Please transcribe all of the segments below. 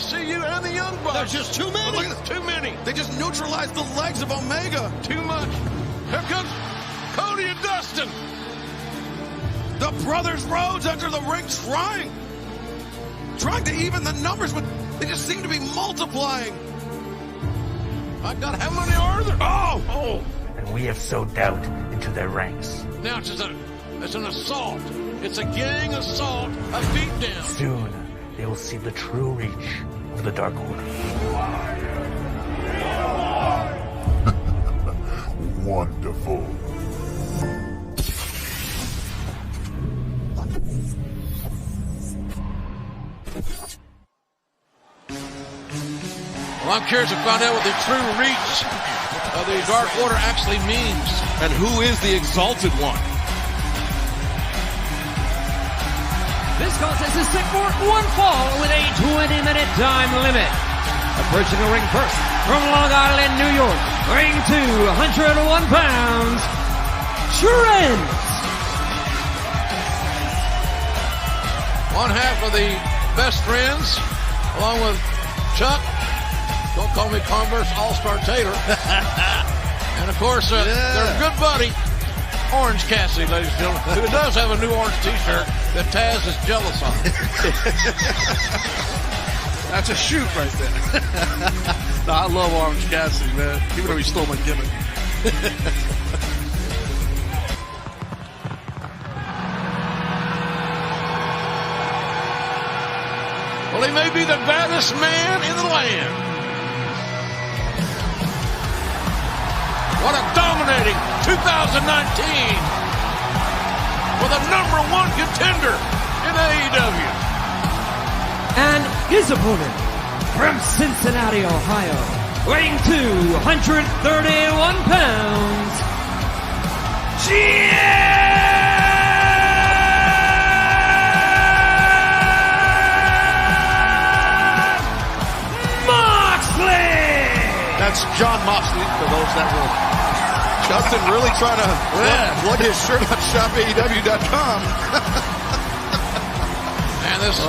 SCU and the Young Bucks. There's just too many. Look at this, too many. They just neutralized the legs of Omega. Too much. Here comes Cody and Dustin. The Brothers Rhodes enter the ring trying to even the numbers, but they just seem to be multiplying. My God, how many are there? Oh! And we have sowed doubt into their ranks. Now it's an assault. It's a gang assault, a beatdown. Soon, they will see the true reach of the Dark Order. Wonderful. Well, I'm curious to find out what the true reach of the Dark Order actually means. And who is the Exalted One? This contest is set for one fall with a 20-minute time limit. Approaching the ring first from Long Island, New York, weighing 201 pounds, Trent. One half of the best friends, along with Chuck. Don't call me Converse All-Star Taylor. And of course, their good buddy, Orange Cassidy, ladies and gentlemen, who does have a new orange t-shirt that Taz is jealous of. That's a shoot right there. No, I love Orange Cassidy, man. Even though he stole my gimmick. Well, he may be the baddest man in the land. What a dominating 2019 with a #1 contender in AEW. And his opponent from Cincinnati, Ohio, weighing 231 pounds, That's John Moxley, for those that will. Justin really trying to plug his shirt on shopaew.com. And this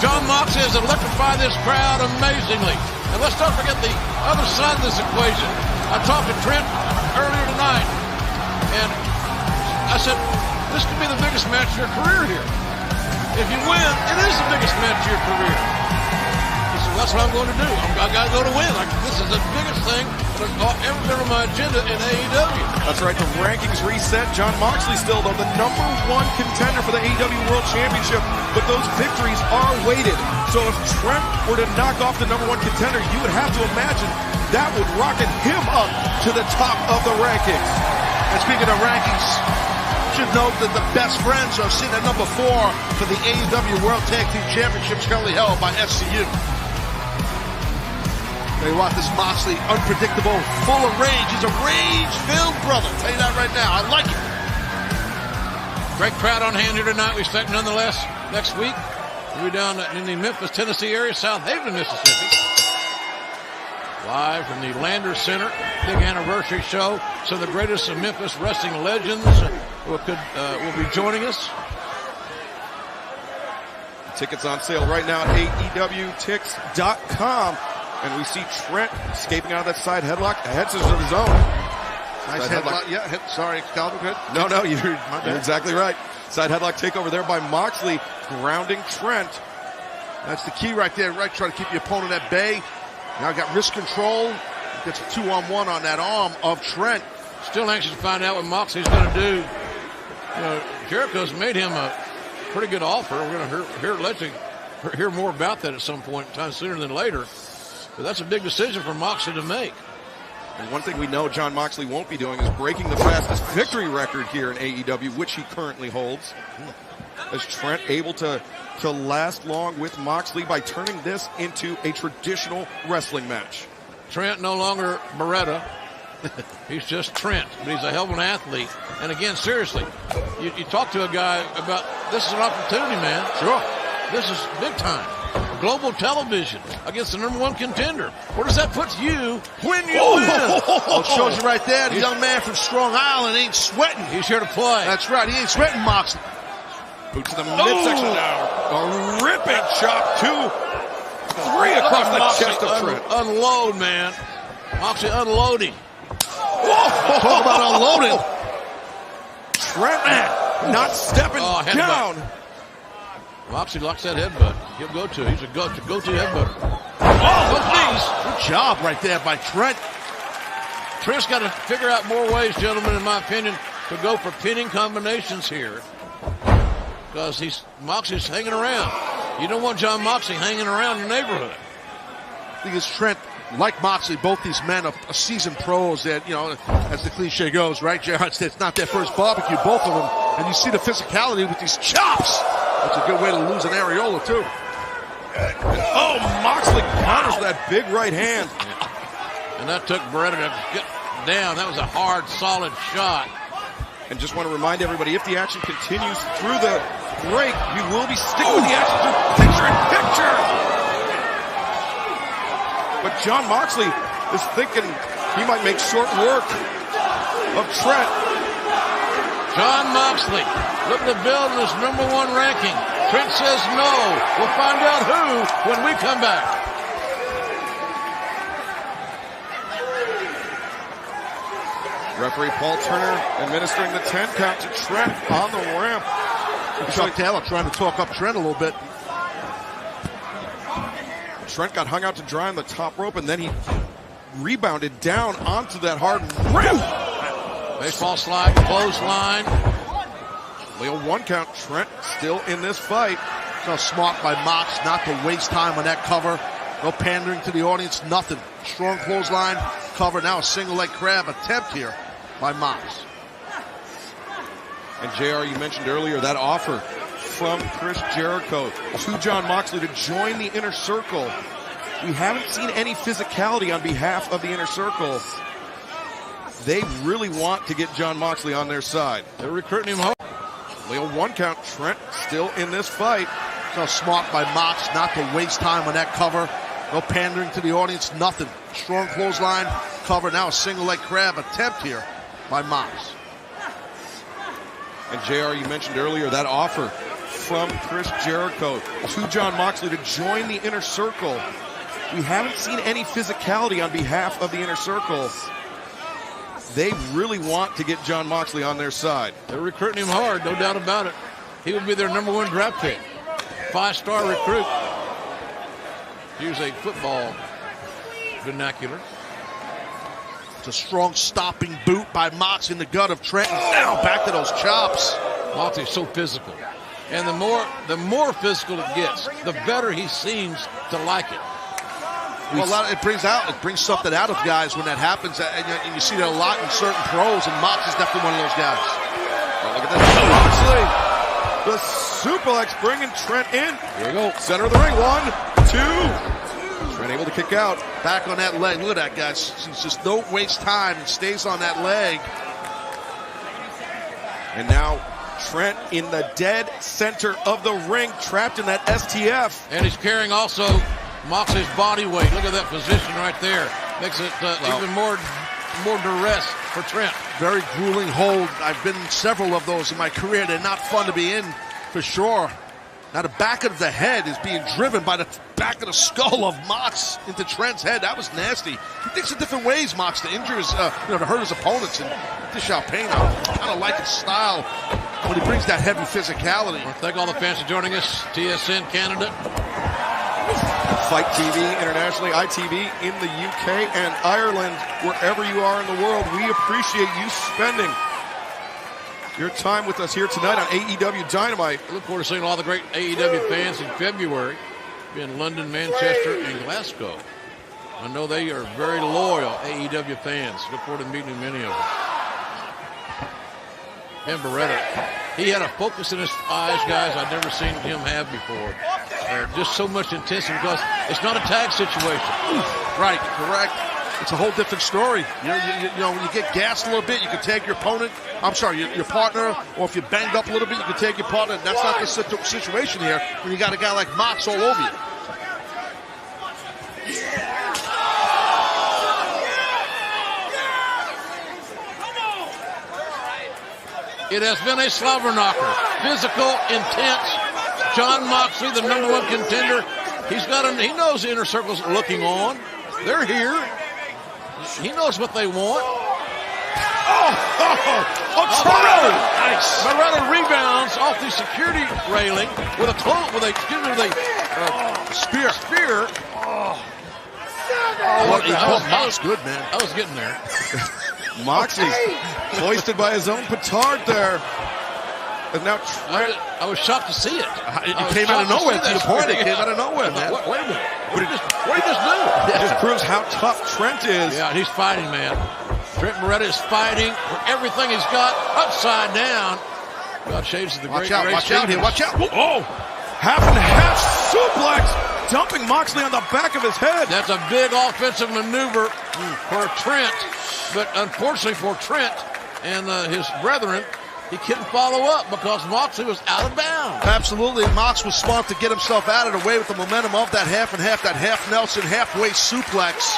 John Moxley has electrified this crowd amazingly. And let's not forget the other side of this equation. I talked to Trent earlier tonight, and I said, this could be the biggest match of your career here. If you win, it is the biggest match of your career. He said, well, that's what I'm going to do. I got to go to win. This is the biggest thing that's ever been on my agenda in AEW. That's right, the rankings reset. John Moxley still, though, the #1 contender for the AEW World Championship. But those victories are weighted. So if Trent were to knock off the #1 contender, you would have to imagine that would rocket him up to the top of the rankings. And speaking of rankings, should note that the best friends are sitting at #4 for the AEW World Tag Team Championships currently held by SCU. Tell you what, this Moxley, unpredictable, full of rage. He's a rage-filled brother. I'll tell you that right now. I like it. Great crowd on hand here tonight. We expect nonetheless next week. We'll be down in the Memphis, Tennessee area, South Haven, Mississippi. Live from the Landers Center. Big anniversary show. Some of the greatest of Memphis wrestling legends will be joining us. Tickets on sale right now at AEWTix.com. And we see Trent escaping out of that side headlock. Heads into the zone. Nice headlock. Yeah, sorry, Calvin. Good. No, you're exactly right. Side headlock takeover there by Moxley, grounding Trent. That's the key right there, right? Try to keep your opponent at bay. Now got wrist control. Gets a 2-on-1 on that arm of Trent. Still anxious to find out what Moxley's going to do. You know, Jericho's made him a pretty good offer. We're going to hear more about that at some point in time, sooner than later. But that's a big decision for Moxley to make. And one thing we know John Moxley won't be doing is breaking the fastest victory record here in AEW, which he currently holds. Is Trent able to last long with Moxley by turning this into a traditional wrestling match? Trent no longer Beretta. He's just Trent, but he's a hell of an athlete. And again, seriously, you talk to a guy about, this is an opportunity, man. Sure. This is big time. Global television against the #1 contender. Where does that put you when you win? Well, it shows you right there, the young man from Strong Island ain't sweating. He's here to play. That's right, he ain't sweating Moxley. Boot to the midsection now. A ripping chop to Three across the chest of Trent. Unload, man. Moxley unloading. Whoa, talk about unloading. Trent, man, not stepping down. Moxley locks that headbutt. He'll go to. He's a go-to headbutt. Good job right there by Trent. Trent's got to figure out more ways, gentlemen, in my opinion, to go for pinning combinations here. Because Moxley's hanging around. You don't want John Moxley hanging around your neighborhood. Because Trent, like Moxley, both these men are seasoned pros that, you know, as the cliche goes, right, Gerard? It's not their first barbecue, both of them. And you see the physicality with these chops. That's a good way to lose an areola, too. Oh, Moxley counters that big right hand. And that took Beretta to get down. That was a hard, solid shot. And just want to remind everybody, if the action continues through the break, we will be sticking with the action through picture-in-picture. But John Moxley is thinking he might make short work of Trent. John Moxley looking to build his #1 ranking. Trent says no. We'll find out who when we come back. Referee Paul Turner administering the 10 count to Trent on the ramp. Chuck Taylor trying to talk up Trent a little bit. Trent got hung out to dry on the top rope, and then he rebounded down onto that hard ramp. Baseball slide, clothesline. Leo 1 count. Trent still in this fight. So smart by Mox not to waste time on that cover. No pandering to the audience, nothing. Strong clothesline, cover. Now a single leg crab attempt here by Mox. And JR, you mentioned earlier that offer from Chris Jericho to John Moxley to join the Inner Circle. We haven't seen any physicality on behalf of the Inner Circle. They really want to get John Moxley on their side. They're recruiting him hard. Leo 1 count. Trent still in this fight. So smart by Mox not to waste time on that cover. No pandering to the audience, nothing. Strong clothesline, cover. Now a single leg crab attempt here by Mox. And JR, you mentioned earlier that offer from Chris Jericho to John Moxley to join the Inner Circle. We haven't seen any physicality on behalf of the Inner Circle. They really want to get John Moxley on their side. They're recruiting him hard, no doubt about it. He would be their #1 draft pick. 5-star recruit. Use a football vernacular. It's a strong stopping boot by Mox in the gut of Trent. Now back to those chops. Moxley's so physical. And the more physical it gets, the better he seems to like it. Well, it brings something out of guys when that happens, and you see that a lot in certain pros, and Mox is definitely one of those guys. Oh, look at this. Moxley, the suplex bringing Trent in. Here we go. Center of the ring, 1, 2. Trent able to kick out. Back on that leg. Look at that, guys. He just don't waste time and stays on that leg. And now Trent in the dead center of the ring, trapped in that STF. And he's carrying also Moxley's body weight. Look at that position right there. Makes it even more duress for Trent. Very grueling hold. I've been in several of those in my career. They're not fun to be in, for sure. Now the back of the head is being driven by the back of the skull of Mox into Trent's head. That was nasty. He thinks of different ways, Mox, to injure his, to hurt his opponents and dish out pain. I kind of like his style when he brings that heavy physicality. I thank all the fans for joining us. TSN Canada. Fight TV internationally, ITV in the UK and Ireland, wherever you are in the world. We appreciate you spending your time with us here tonight on AEW Dynamite. I look forward to seeing all the great AEW fans in February in London, Manchester, and Glasgow. I know they are very loyal AEW fans. Look forward to meeting many of them. Ben Beretta, he had a focus in his eyes, guys, I've never seen him have before. Just so much intensity because it's not a tag situation. Right, correct. It's a whole different story. You know, when you get gassed a little bit, you can tag your opponent. I'm sorry, your partner, or if you're banged up a little bit, you can tag your partner. That's not the situation here when you got a guy like Mox all over you. It has been a slobber knocker. Physical, intense. John Moxley, the #1 contender, He knows the Inner Circle's looking on. They're here. He knows what they want. Moretta rebounds off the security railing with a spear. Mox good, man. I was getting there. Moxley hoisted by his own petard there. And now I was shocked to see it. It came out of nowhere. To the point, it came out of nowhere, man. Wait a minute. What did he just do? It just proves how tough Trent is. Yeah, he's fighting, man. Trent Moretta is fighting for everything he's got upside down. God shades of the great race. Watch out here. Watch out. Oh, half and half suplex, dumping Moxley on the back of his head. That's a big offensive maneuver for Trent. But unfortunately for Trent and his brethren, he couldn't follow up because Moxley was out of bounds. Absolutely. Mox was smart to get himself out of the way with the momentum of that half and half, that half Nelson, halfway suplex,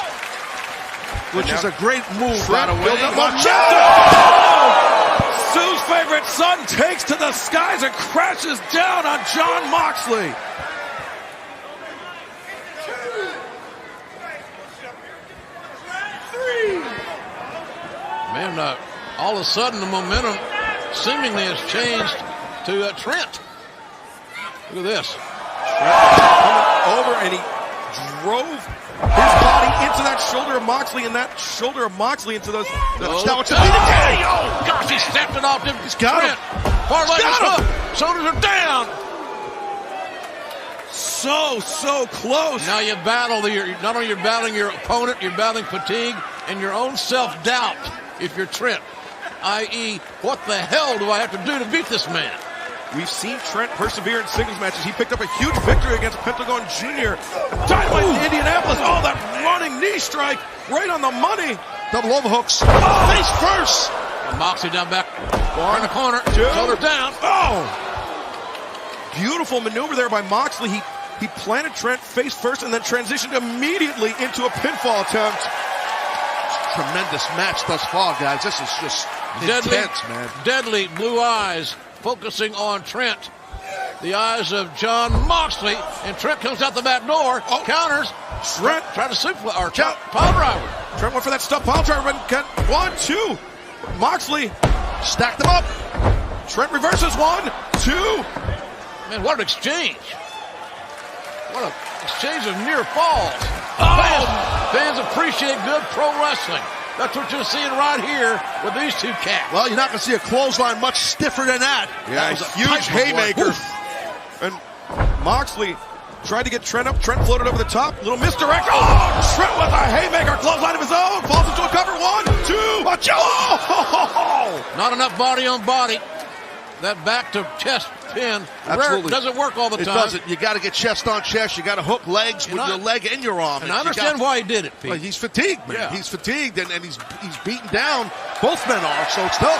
which is a great move, by the way. Sue's favorite son takes to the skies and crashes down on Jon Moxley. Man, all of a sudden the momentum seemingly has changed to Trent. Look at this. Coming over, and he drove his body into that shoulder of Moxley, and that shoulder of Moxley into those. Oh, gosh, he stepped it off. He's got Trent. him. Far leg is up. Shoulders are down. So close. Now you battle not only you're battling your opponent, you're battling fatigue and your own self-doubt if you're Trent. I.e., what the hell do I have to do to beat this man? We've seen Trent persevere in singles matches. He picked up a huge victory against Pentagon Jr. Dynamite in Indianapolis. Oh, that running knee strike right on the money. Double overhooks. Face first. And Moxley down back. In the corner. Two. Shoulders down. Oh! Beautiful maneuver there by Moxley. He planted Trent face first and then transitioned immediately into a pinfall attempt. Tremendous match thus far, guys. This is just intense, man. Deadly blue eyes focusing on Trent. The eyes of Jon Moxley, and Trent comes out the back door, counters. Trent tried to suplex or pile driver. Trent went for that stuff pile driver, but got 1, 2. Moxley stacked them up. Trent reverses 1, 2. Man, what an exchange! What an exchange of near falls. Fans appreciate good pro wrestling. That's what you're seeing right here with these two cats. Well, you're not going to see a clothesline much stiffer than that. Yeah, that was a huge haymaker. And Moxley tried to get Trent up. Trent floated over the top. Little misdirect. Oh, Trent with a haymaker. Clothesline of his own. Falls into a cover. 1, 2. Watch out. Oh! Not enough body on body. That back to chest pin doesn't work all the time. It doesn't. You got to get chest on chest. You got to hook legs with your leg and your arm. And I understand why he did it, Pete. Well, he's fatigued, man. Yeah. He's fatigued, and he's beaten down. Both men are, so it's tough.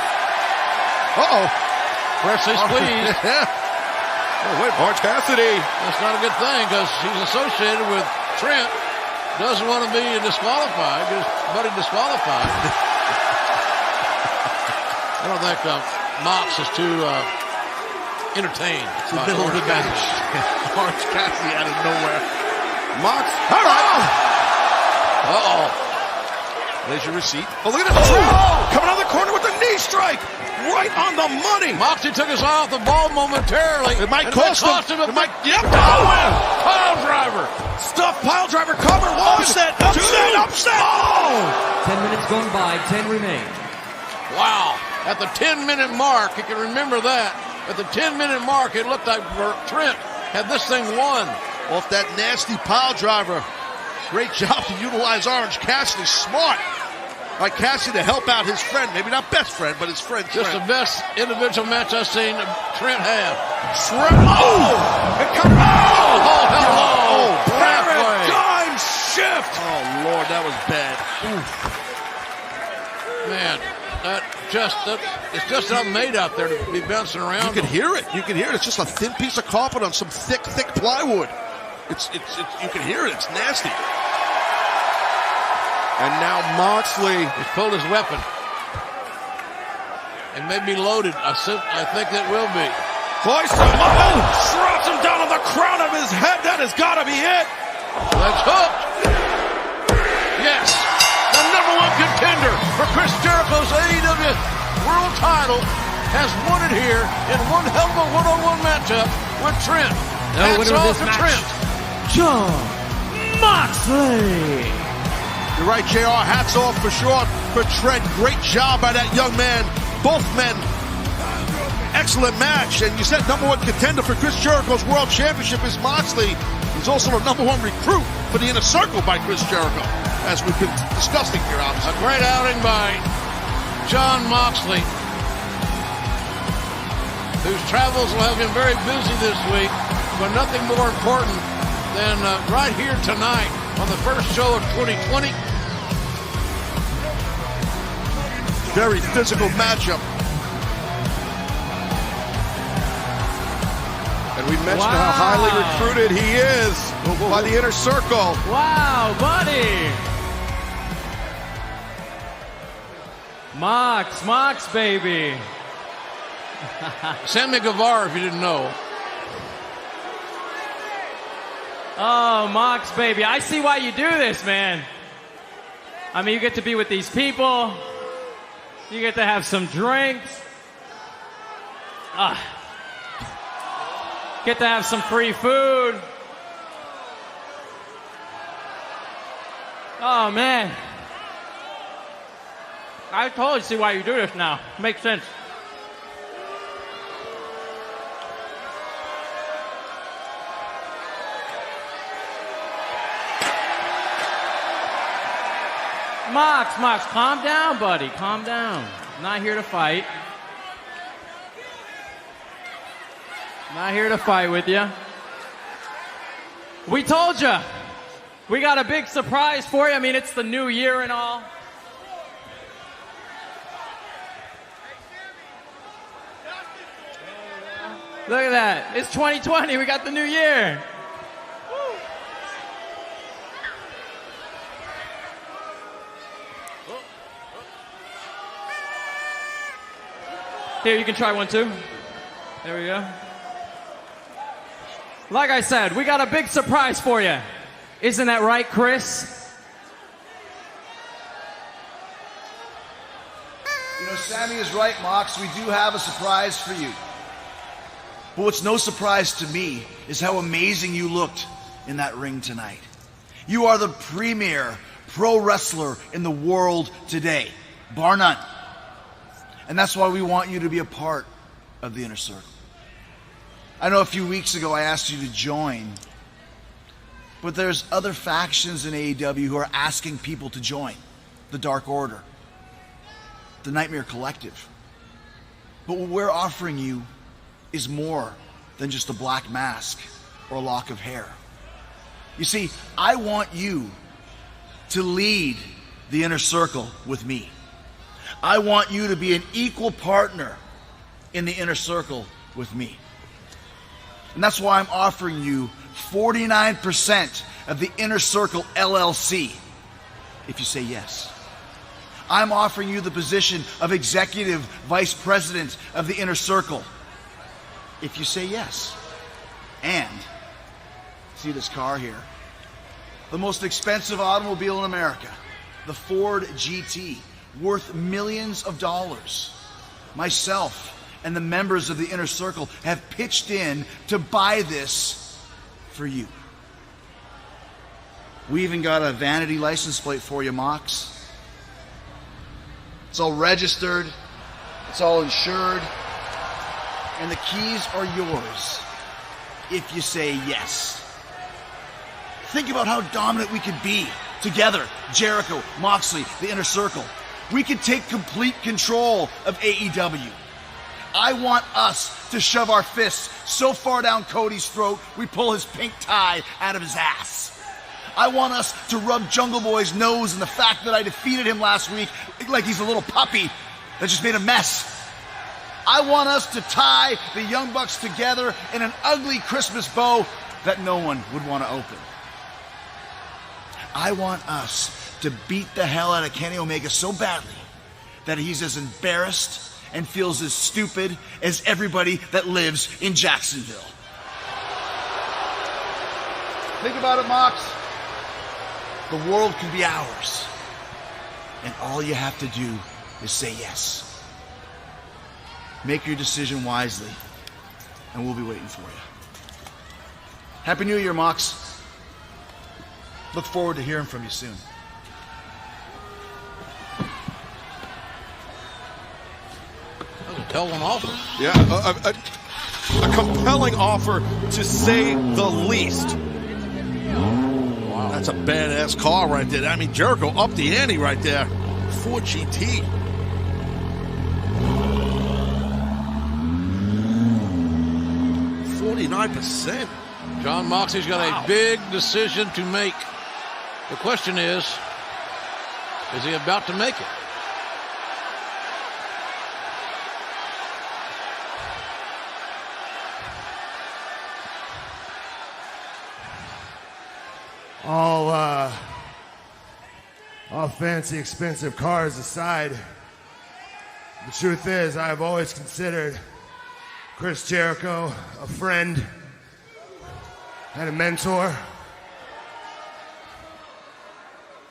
Freshly squeezed. Oh, wait, Orange Cassidy. That's not a good thing because he's associated with Trent. Doesn't want to be disqualified. Get his buddy disqualified. I don't think Mox is too entertained. It's the middle of the match. Orange Cassidy out of nowhere. Mox. All right. There's your receipt. Oh, look at this. Coming out of the corner with the knee strike. Right on the money. Moxley took his eye off the ball momentarily. It might cost him. It might. Yep. Pile driver. Stuff pile driver cover. 1. Upset. Oh! 10 minutes gone by. 10 remain. Wow. At the 10-minute mark, you can remember that. At the 10-minute mark, it looked like Trent had this thing won. Off that nasty pile driver. Great job to utilize Orange Cassidy. Smart. Like Cassidy to help out his friend. Maybe not best friend, but his friend Trent. Just the best individual match I've seen Trent have. Trent. Oh! Hello! Paradigm shift! Oh, Lord, that was bad. Man, it's just not made out there to be bouncing around. You can hear it. It's just a thin piece of carpet on some thick plywood. It's you can hear it. It's nasty. And now Moxley has pulled his weapon. It may be loaded. I think it will be. Hoists him up. Oh, drops him down on the crown of his head. That has got to be it. That's hooked. Yes. The #1 contender for Chris Jericho's AEW World title has won it here in one hell of a one-on-one matchup with Trent. The winner of this match, Trent. Jon Moxley. You're right, JR. Hats off for sure for Trent. Great job by that young man. Both men. Excellent match. And you said #1 contender for Chris Jericho's World Championship is Moxley. He's also a #1 recruit for the Inner Circle by Chris Jericho, as we've been discussing here, obviously. A great outing by Jon Moxley, whose travels will have him very busy this week, but nothing more important than right here tonight on the first show of 2020. Very physical matchup. And we mentioned how highly recruited he is by the Inner Circle. Wow, buddy. Mox, baby. Sammy Guevara, if you didn't know. Oh, Mox, baby. I see why you do this, man. I mean, you get to be with these people. You get to have some drinks. Get to have some free food. Oh, man. I totally see why you do this now. Makes sense. Mox, calm down, buddy. Calm down. I'm not here to fight. Not here to fight with you. We told you. We got a big surprise for you. I mean, it's the new year and all. Look at that. It's 2020. We got the new year. Here, you can try one too. There we go. Like I said, we got a big surprise for you. Isn't that right, Chris? You know, Sammy is right, Mox. We do have a surprise for you. But what's no surprise to me is how amazing you looked in that ring tonight. You are the premier pro wrestler in the world today, bar none. And that's why we want you to be a part of the Inner Circle. I know a few weeks ago I asked you to join, but there's other factions in AEW who are asking people to join. The Dark Order, the Nightmare Collective. But what we're offering you is more than just a black mask or a lock of hair. You see, I want you to lead the Inner Circle with me. I want you to be an equal partner in the Inner Circle with me. And that's why I'm offering you 49% of the Inner Circle LLC if you say yes. I'm offering you the position of Executive Vice President of the Inner Circle if you say yes. And, see this car here? The most expensive automobile in America, the Ford GT, worth millions of dollars. Myself and the members of the Inner Circle have pitched in to buy this for you. We even got a vanity license plate for you, Mox. It's all registered, it's all insured, and the keys are yours if you say yes. Think about how dominant we could be together, Jericho, Moxley, the Inner Circle. We could take complete control of AEW. I want us to shove our fists so far down Cody's throat, we pull his pink tie out of his ass. I want us to rub Jungle Boy's nose in the fact that I defeated him last week like he's a little puppy that just made a mess. I want us to tie the Young Bucks together in an ugly Christmas bow that no one would want to open. I want us to beat the hell out of Kenny Omega so badly that he's as embarrassed and feels as stupid as everybody that lives in Jacksonville. Think about it, Mox. The world can be ours. And all you have to do is say yes. Make your decision wisely, and we'll be waiting for you. Happy New Year, Mox. Look forward to hearing from you soon. That's a hell of an offer. Yeah, a compelling offer, to say the least. Wow. That's a badass car right there. I mean, Jericho up the ante right there. Ford GT. %. John Moxley's got a big decision to make. The question is he about to make it? All fancy, expensive cars aside, the truth is I've always considered Chris Jericho a friend and a mentor.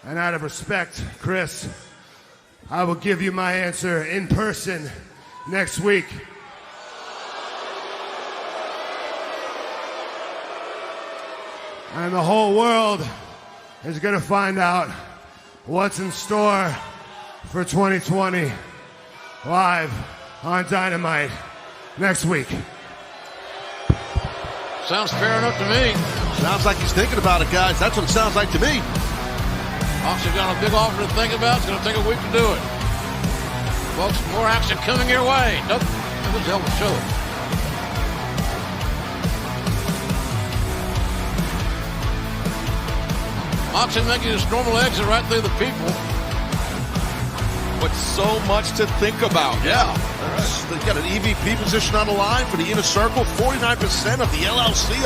And out of respect, Chris, I will give you my answer in person next week. And the whole world is going to find out what's in store for 2020 live on Dynamite next week. Sounds fair enough to me. Sounds like he's thinking about it, guys. That's what it sounds like to me. Moxley's got a big offer to think about. It's going to take a week to do it. Folks, more action coming your way. Nope. That was a hell of a show. Moxley making his normal exit right through the people. But so much to think about. Yeah. They've got an EVP position on the line for the Inner Circle. 49% of the LLC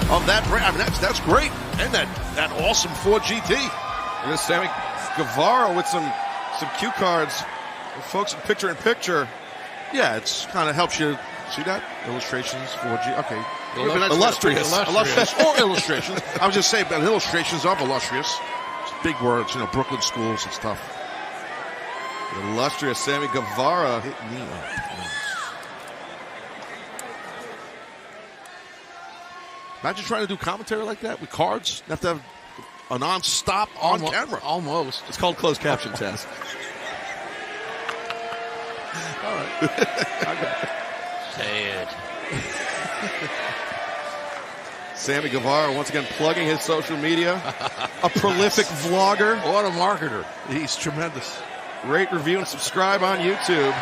of that brand. I mean, that's great. And that awesome Ford GT. And this Sammy Guevara with some cue cards. Folks, picture-in-picture. Yeah, it's kind of helps you see that? Illustrations, 4G. Okay. Illustrious. Or illustrations. I was just saying, but illustrations of illustrious. It's big words, Brooklyn schools and stuff. Illustrious Sammy Guevara. Hit me up, please. Imagine trying to do commentary like that with cards. You have to have a non-stop on camera. Almost. It's called closed caption test. All right. Say it. Sammy Guevara once again plugging his social media. A prolific vlogger. What a marketer. He's tremendous. Rate, review, and subscribe on YouTube.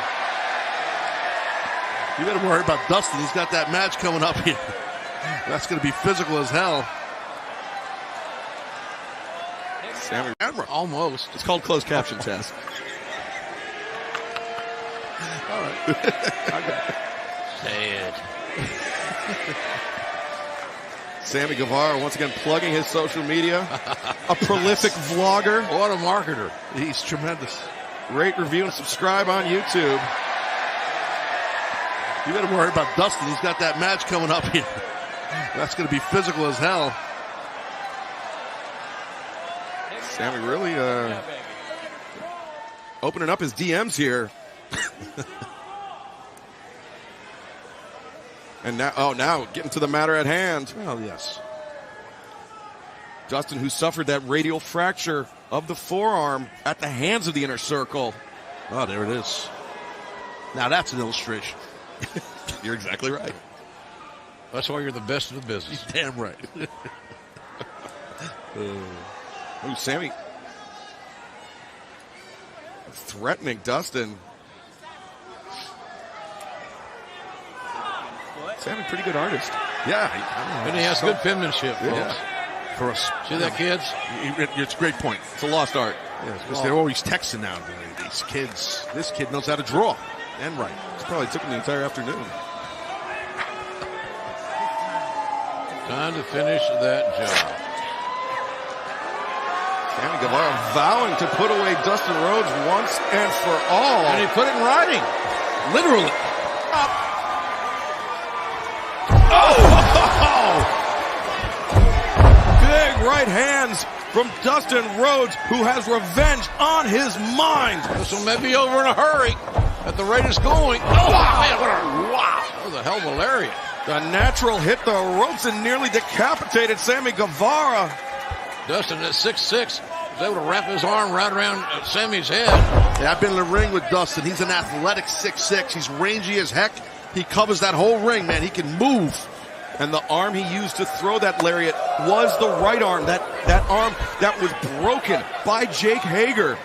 You better worry about Dustin. He's got that match coming up here. That's going to be physical as hell. Sammy, almost. It's called closed caption test. All right. Say it. Sammy Guevara once again plugging his social media. A prolific vlogger. What a marketer. He's tremendous. Rate, review, and subscribe on YouTube. You better worry about Dustin. He's got that match coming up here. That's going to be physical as hell. Sammy really opening up his DMs here. And now getting to the matter at hand. Well, yes. Dustin, who suffered that radial fracture of the forearm at the hands of the Inner Circle. Oh, there it is. Now that's an illustration. You're exactly right. That's why you're the best in the business. You're damn right. Ooh, Sammy threatening Dustin. Sammy, pretty good artist. Yeah. And he has good penmanship, folks. Yeah. For us. See that, kids? It's a great point. It's a lost art. Yeah, because they're always texting now. These kids. This kid knows how to draw and write. It probably took him the entire afternoon. Time to finish that job. Sammy Guevara vowing to put away Dustin Rhodes once and for all. And he put it in writing. Literally. Big right hands from Dustin Rhodes, who has revenge on his mind. This one may be over in a hurry at the rate it's going. Oh, man, wow. That was a hell of a lariat. The natural hit the ropes and nearly decapitated Sammy Guevara. Dustin at 6'6", was able to wrap his arm right around Sammy's head. Yeah, I've been in the ring with Dustin. He's an athletic 6'6". He's rangy as heck. He covers that whole ring, man. He can move. And the arm he used to throw that lariat was the right arm. That arm that was broken by Jake Hager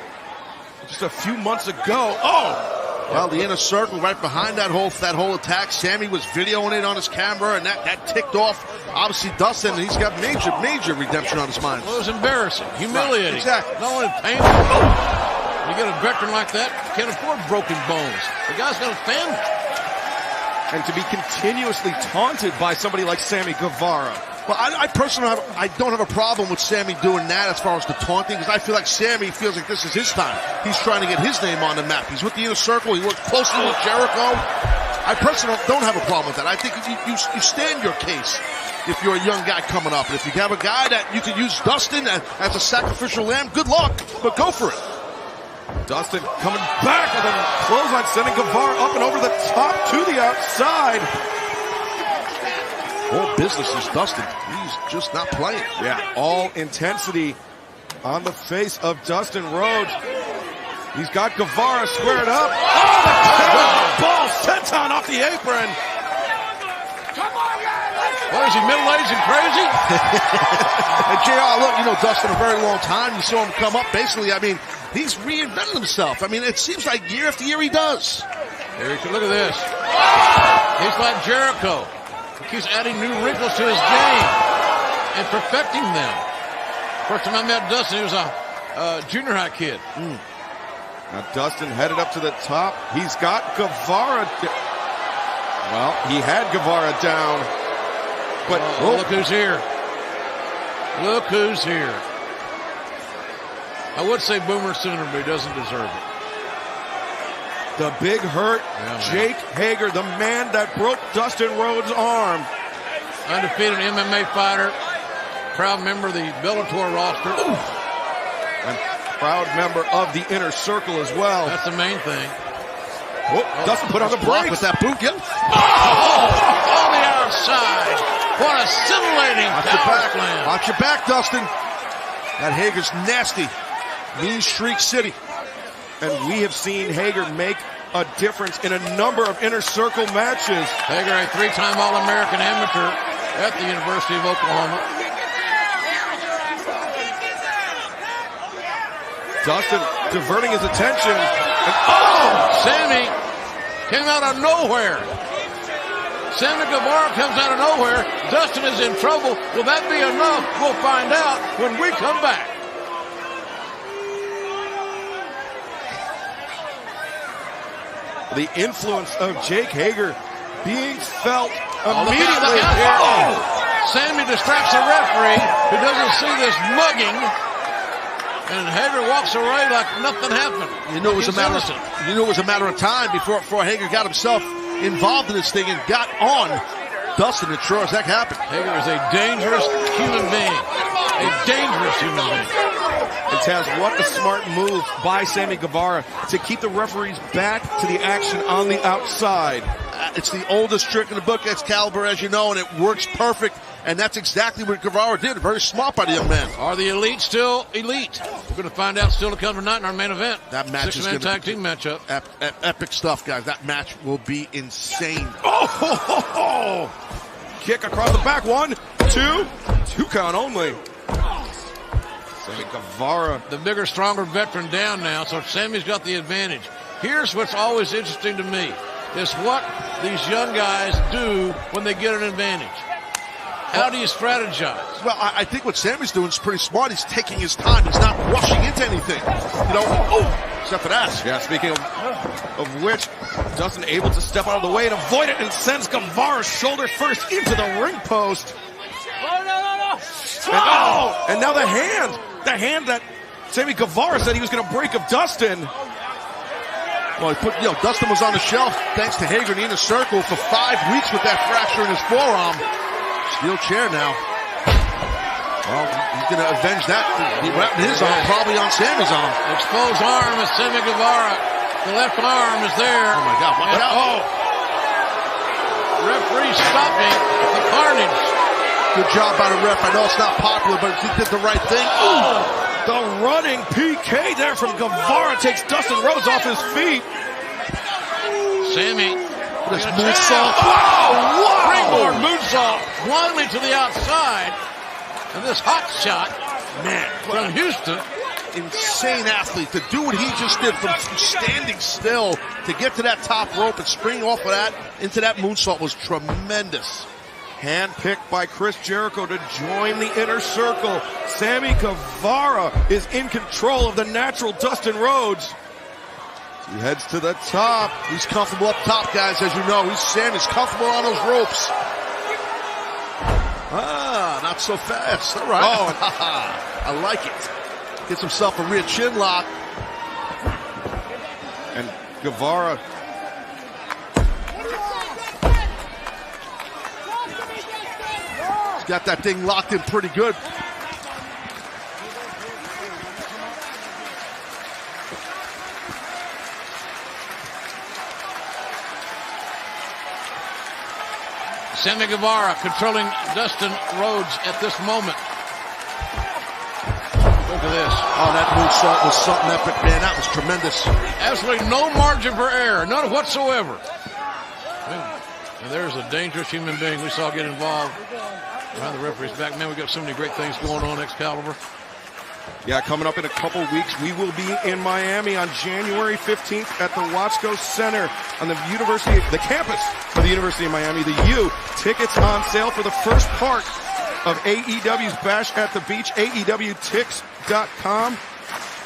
just a few months ago. Oh! Well, the inner circle right behind that whole attack. Sammy was videoing it on his camera, and that ticked off, obviously, Dustin. And he's got major redemption on his mind. Well, it was embarrassing, humiliating. Right, exactly. Not only painful. You get a veteran like that, can't afford broken bones. The guy's got a family. And to be continuously taunted by somebody like Sammy Guevara. Well, I personally don't have a problem with Sammy doing that as far as the taunting, because I feel like Sammy feels like this is his time. He's trying to get his name on the map. He's with the inner circle. He works closely with Jericho. I personally don't have a problem with that. I think you stand your case if you're a young guy coming up. And if you have a guy that you could use Dustin as a sacrificial lamb, good luck, but go for it. Dustin coming back with a clothesline, sending Guevara up and over the top to the outside. All business is Dustin. He's just not playing. Yeah, all intensity on the face of Dustin Rhodes. He's got Guevara squared up. Oh, the ball senton off the apron. What is he, middle-aged and crazy? And JR, look, you know Dustin a very long time. You saw him come up. Basically, I mean, he's reinvented himself. I mean, it seems like year after year he does. Look at this. He's like Jericho. He keeps adding new wrinkles to his game and perfecting them. First time I met Dustin, he was a junior high kid. Now Dustin headed up to the top. He's got Guevara. Well, he had Guevara down. But look who's here. Look who's here. I would say Boomer Sooner, but he doesn't deserve it. The big hurt, Jake Hager, the man that broke Dustin Rhodes' arm. Undefeated MMA fighter, proud member of the Bellator roster. And proud member of the inner circle as well. That's the main thing. Dustin put on the brakes with that boot. On the outside. What a scintillating power slam. Watch your back, Dustin. That Hager's nasty. Mean Streak City. And we have seen Hager make a difference in a number of inner circle matches. Hager, a three-time All-American amateur at the University of Oklahoma. Dustin diverting his attention. And, Sammy came out of nowhere. Sammy Guevara comes out of nowhere. Dustin is in trouble. Will that be enough? We'll find out when we come back. The influence of Jake Hager being felt immediately. Sammy distracts the referee who doesn't see this mugging, and Hager walks away like nothing happened. You knew it was a matter of time before Hager got himself involved in this thing and got on Dustin. It sure as heck happened. Hager is a dangerous human being. A dangerous human being. And Taz, what a smart move by Sammy Guevara to keep the referees back to the action on the outside. It's the oldest trick in the book, Excalibur, as you know, and it works perfect. And that's exactly what Guevara did. Very smart by the young man. Are the elite still elite? We're going to find out still to come tonight in our main event. That match is six-man tag team matchup. Epic stuff, guys. That match will be insane. Kick across the back. 1, 2. 2 count only. Sammy Guevara. The bigger, stronger veteran down now, so Sammy's got the advantage. Here's what's always interesting to me, is what these young guys do when they get an advantage. How do you strategize? Well, I think what Sammy's doing is pretty smart. He's taking his time. He's not rushing into anything. You know, except for that. Yeah, speaking of which, Dustin able to step out of the way and avoid it and sends Guevara shoulder first into the ring post. And now the hand that Sammy Guevara said he was going to break of Dustin. Well, Dustin was on the shelf thanks to Hager in the inner circle for 5 weeks with that fracture in his forearm. Steel chair now. Well, he's going to avenge that. He wrapped his arm probably on Sammy's arm. Exposed arm of Sammy Guevara. The left arm is there. Oh my God! Watch out! Oh! Referee stopping the carnage. Good job by the ref. I know it's not popular, but he did the right thing. Oh! The running PK there from Guevara takes Dustin Rhodes off his feet. Sammy. This moonsault. Wow! Springboard moonsault blindly to the outside. And this hot shot, man, from Houston. Insane athlete to do what he just did from standing still to get to that top rope and spring off of that into that moonsault was tremendous. Handpicked by Chris Jericho to join the inner circle. Sammy Guevara is in control of the natural Dustin Rhodes. He heads to the top. He's comfortable up top, guys, as you know. Sammy's comfortable on those ropes. Not so fast. All right. Oh, I like it. Gets himself a rear chin lock. And Guevara. He's got that thing locked in pretty good. Sammy Guevara controlling Dustin Rhodes at this moment. Look at this. Oh, that moonsault was something epic, man. That was tremendous. Absolutely no margin for error, none whatsoever. And there's a dangerous human being we saw get involved behind the referee's back. Man, we got so many great things going on, Excalibur. Yeah, coming up in a couple weeks, we will be in Miami on January 15th at the Watsco Center on the campus of the University of Miami, the U. Tickets on sale for the first part of AEW's Bash at the Beach, AEWTix.com.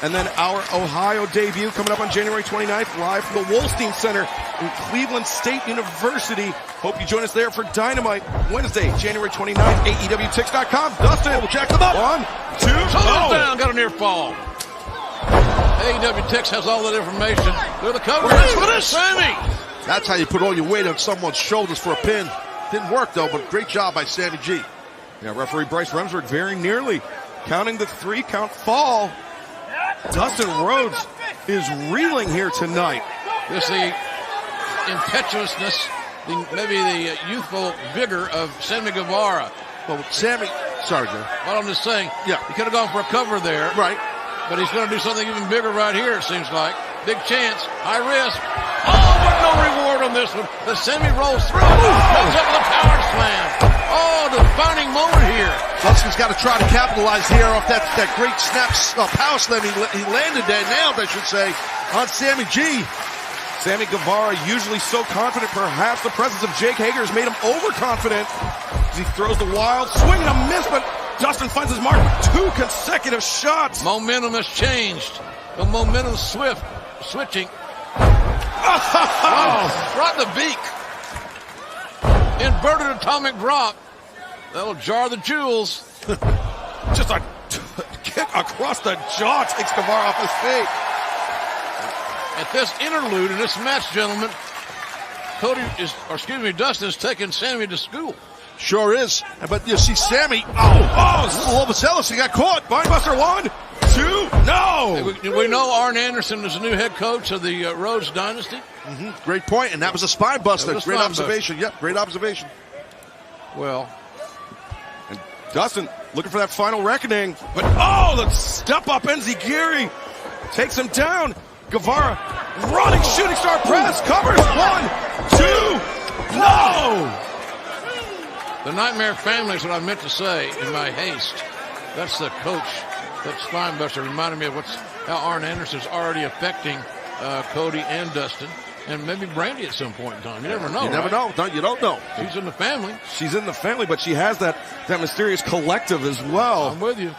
And then our Ohio debut coming up on January 29th, live from the Wolstein Center in Cleveland State University. Hope you join us there for Dynamite Wednesday, January 29th, AEWTix.com. Dustin, we'll check them up. 1, 2, down, got a near fall. AEW Tix has all that information. They're the cover. Sammy. That's how you put all your weight on someone's shoulders for a pin. Didn't work though, but great job by Sammy G. Yeah, referee Bryce Remsburg very nearly counting the 3-count fall. Dustin Rhodes is reeling here tonight. This the impetuousness, maybe the youthful vigor of Sammy Guevara. Well, Sammy, sorry, Joe. Well, I'm just saying, yeah, he could have gone for a cover there. Right. But he's going to do something even bigger right here, it seems like. Big chance, high risk. Oh, but no reward on this one. The Sammy rolls through. Comes up with a power slam. Oh, defining moment here. Dustin's got to try to capitalize here off that great power slam he landed there, nailed, I should say, on Sammy G. Sammy Guevara, usually so confident, perhaps the presence of Jake Hager has made him overconfident as he throws the wild swing and a miss, but Dustin finds his mark with 2 consecutive shots. Momentum has changed. The momentum switching. Right in the beak. Inverted atomic drop. That'll jar the jewels. Just a kick across the jaw takes Guevara off his feet. At this interlude in this match, gentlemen, Dustin is taking Sammy to school. Sure is. But you see Sammy, a little overzealous. He got caught. Binebuster 1, 2, no! We know Arn Anderson is the new head coach of the Rhodes Dynasty. Mm-hmm. Great point, and that was a spine buster. Great observation. Yep, great observation. Well, and Dustin looking for that final reckoning, but the step up Enziguri takes him down. Guevara running shooting star press, covers 1, 2, no! The Nightmare Family is what I meant to say in my haste. That's the coach. That spinebuster reminded me of how Arn Anderson's already affecting Cody and Dustin, and maybe Brandy at some point in time. You never know. You never know. No, you don't know. She's in the family. She's in the family, but she has that mysterious collective as well. I'm with you.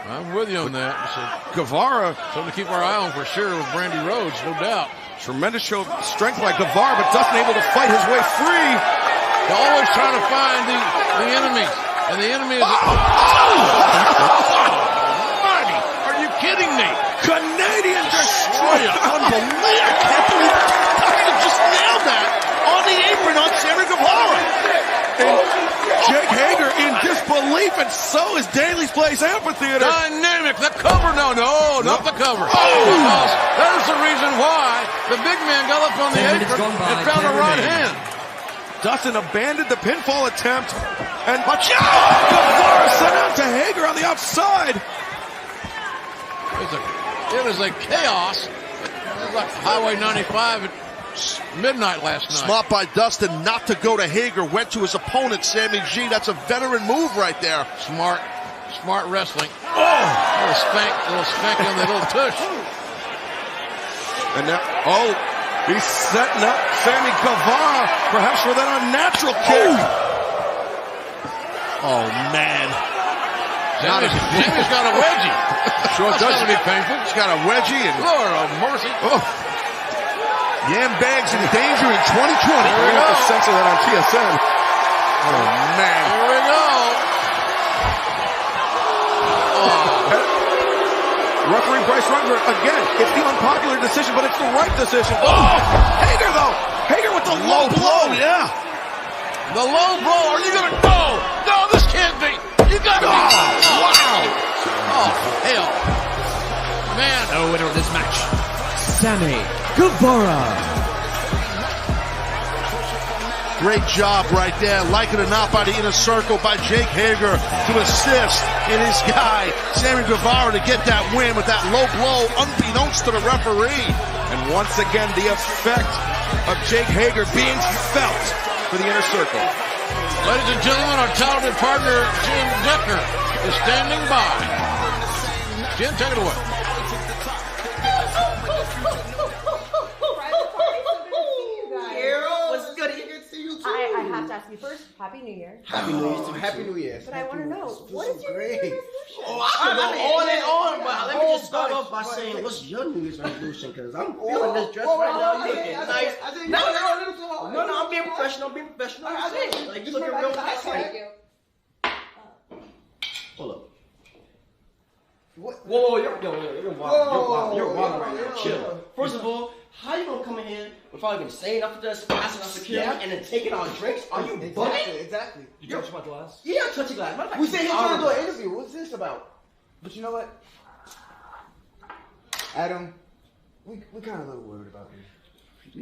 I'm with you on that. So, Guevara, something to keep our eye on for sure with Brandy Rhodes, no doubt. Tremendous show of strength by Guevara, but Dustin able to fight his way free. They're always trying to find the enemy, and the enemy is. Marty, are you kidding me? Canadian destroyer, unbelievable! so is Daly's Place Amphitheater. Dynamic. The cover. No, not the cover. Because there's the reason why the big man got up on the apron and found a right hand. Dustin abandoned the pinfall attempt. And Guevara sent out to Hager on the outside. It was a chaos. It was like Highway 95 at midnight last night. Smart by Dustin not to go to Hager. Went to his opponent, Sammy G. That's a veteran move right there. Smart wrestling. A little spank on the little tush. And now, he's setting up Sammy Guevara, perhaps for that unnatural kick. Oh, man. Sammy's got a wedgie. Sure That's does. gotta be painful. He's got a wedgie. And Lord of mercy. Yam Bag's in danger in 2020. We're going to have to censor that on TSN. Oh, man. Here we go. Referee Bryce Rutherford, again, it's the unpopular decision, but it's the right decision. Hager, though. Hager with the low blow. Yeah. The low blow. Are you going to go? No, this can't be. You got to be. Wow. Oh, hell. Man. The winner of this match, Sammy Guevara. Great job right there. Like it or not, by the inner circle by Jake Hager to assist in his guy, Sammy Guevara, to get that win with that low blow, unbeknownst to the referee. And once again, the effect of Jake Hager being felt for the inner circle. Ladies and gentlemen, our talented partner, Jim Decker, is standing by. Jim, take it away. What's good? Good to see you too. I have to ask you first, Happy New Year. Happy New Year. Happy New Year. But I want to know, what is your New Year's resolution? Oh, I could go on and on, but let me just start off by saying, what's your New Year's resolution? Because I'm feeling this dress right now. You looking nice. No, I'm being professional. Like, you looking real nice. Thank you. Hold up. Whoa, you're wild. You're wild right now. Chill. First of all, how you gonna come in here without even saying nothing to us, passing us security, and then taking our drinks? Are you bugging? Exactly. You touch my glass? Yeah, I touch your glass. We say he's trying to do an interview. What's this about? But you know what? Adam, we kind of a little worried about you.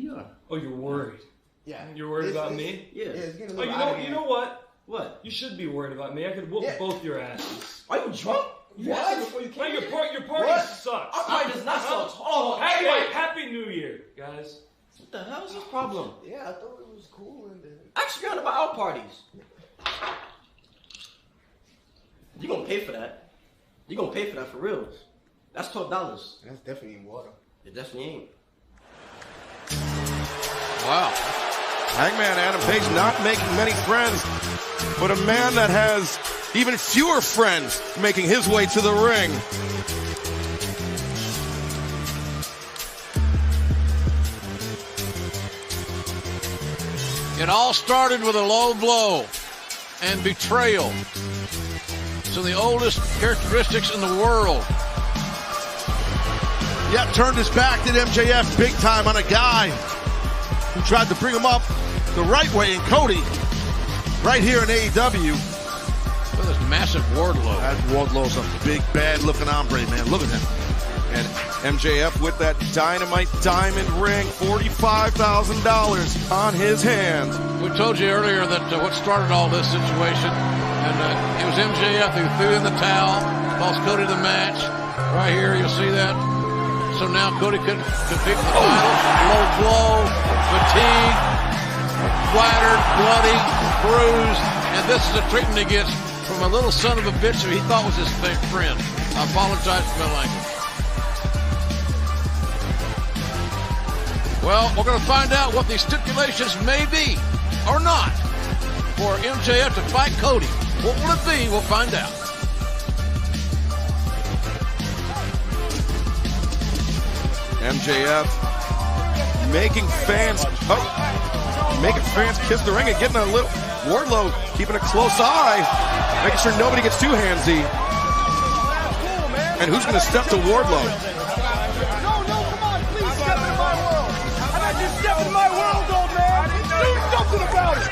We are. Oh, you're worried? Yeah. You're worried about me? Yeah. It's getting a Oh, little out of hand. you know what? What? You should be worried about me. I could whoop both your asses. Are you drunk? What? Before you came Your party What? sucks. Our party does not suck. Oh, Happy New Year, guys. What the hell is this problem? Yeah, I thought it was cool. And Ask Rihanna about our parties. You gonna pay for that? You gonna pay for that for real? That's $12. that's definitely in water. It definitely ain't. Wow. Hangman Adam Page not making many friends, but a man that has even fewer friends making his way to the ring. It all started with a low blow and betrayal. So the oldest characteristics in the world. Yep, turned his back, did MJF big time on a guy who tried to bring him up the right way in Cody, right here in AEW. Look at this massive Wardlow. That Wardlow's a big, bad-looking hombre, man. Look at him. And MJF with that dynamite diamond ring, $45,000 on his hands. We told you earlier that what started all this situation, and it was MJF who threw in the towel, cost Cody the match. Right here, you'll see that. So now Cody could compete for the title. Low blow, fatigue, flattered, bloody, bruised, and this is the treatment he gets from a little son of a bitch who he thought was his friend. I apologize for my language. Well, we're going to find out what these stipulations may be or not for MJF to fight Cody. What will it be? We'll find out. MJF making fans kiss the ring and getting a little Wardlow keeping a close eye, making sure nobody gets too handsy. And who's going to step to Wardlow? No, come on, please step into my world. I got you step into my world, old man. Do something about it.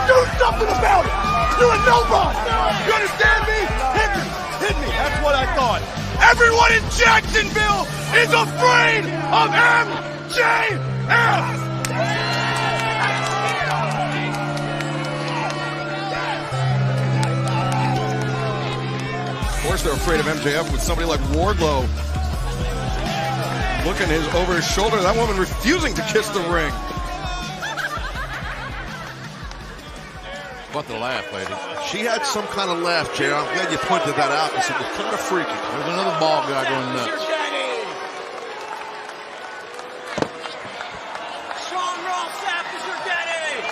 Do something about it. You a nobody. You understand me? Hit me. Hit me. That's what I thought. Everyone in Jacksonville is afraid of MJF. Of course they're afraid of MJF with somebody like Wardlow looking over his shoulder. That woman refusing to kiss the ring. What the laugh, lady? She had some kind of laugh, Jay. I'm glad you pointed that out because it was kind of freaky. There's another ball guy going nuts. Sean Ross Sapp is your daddy.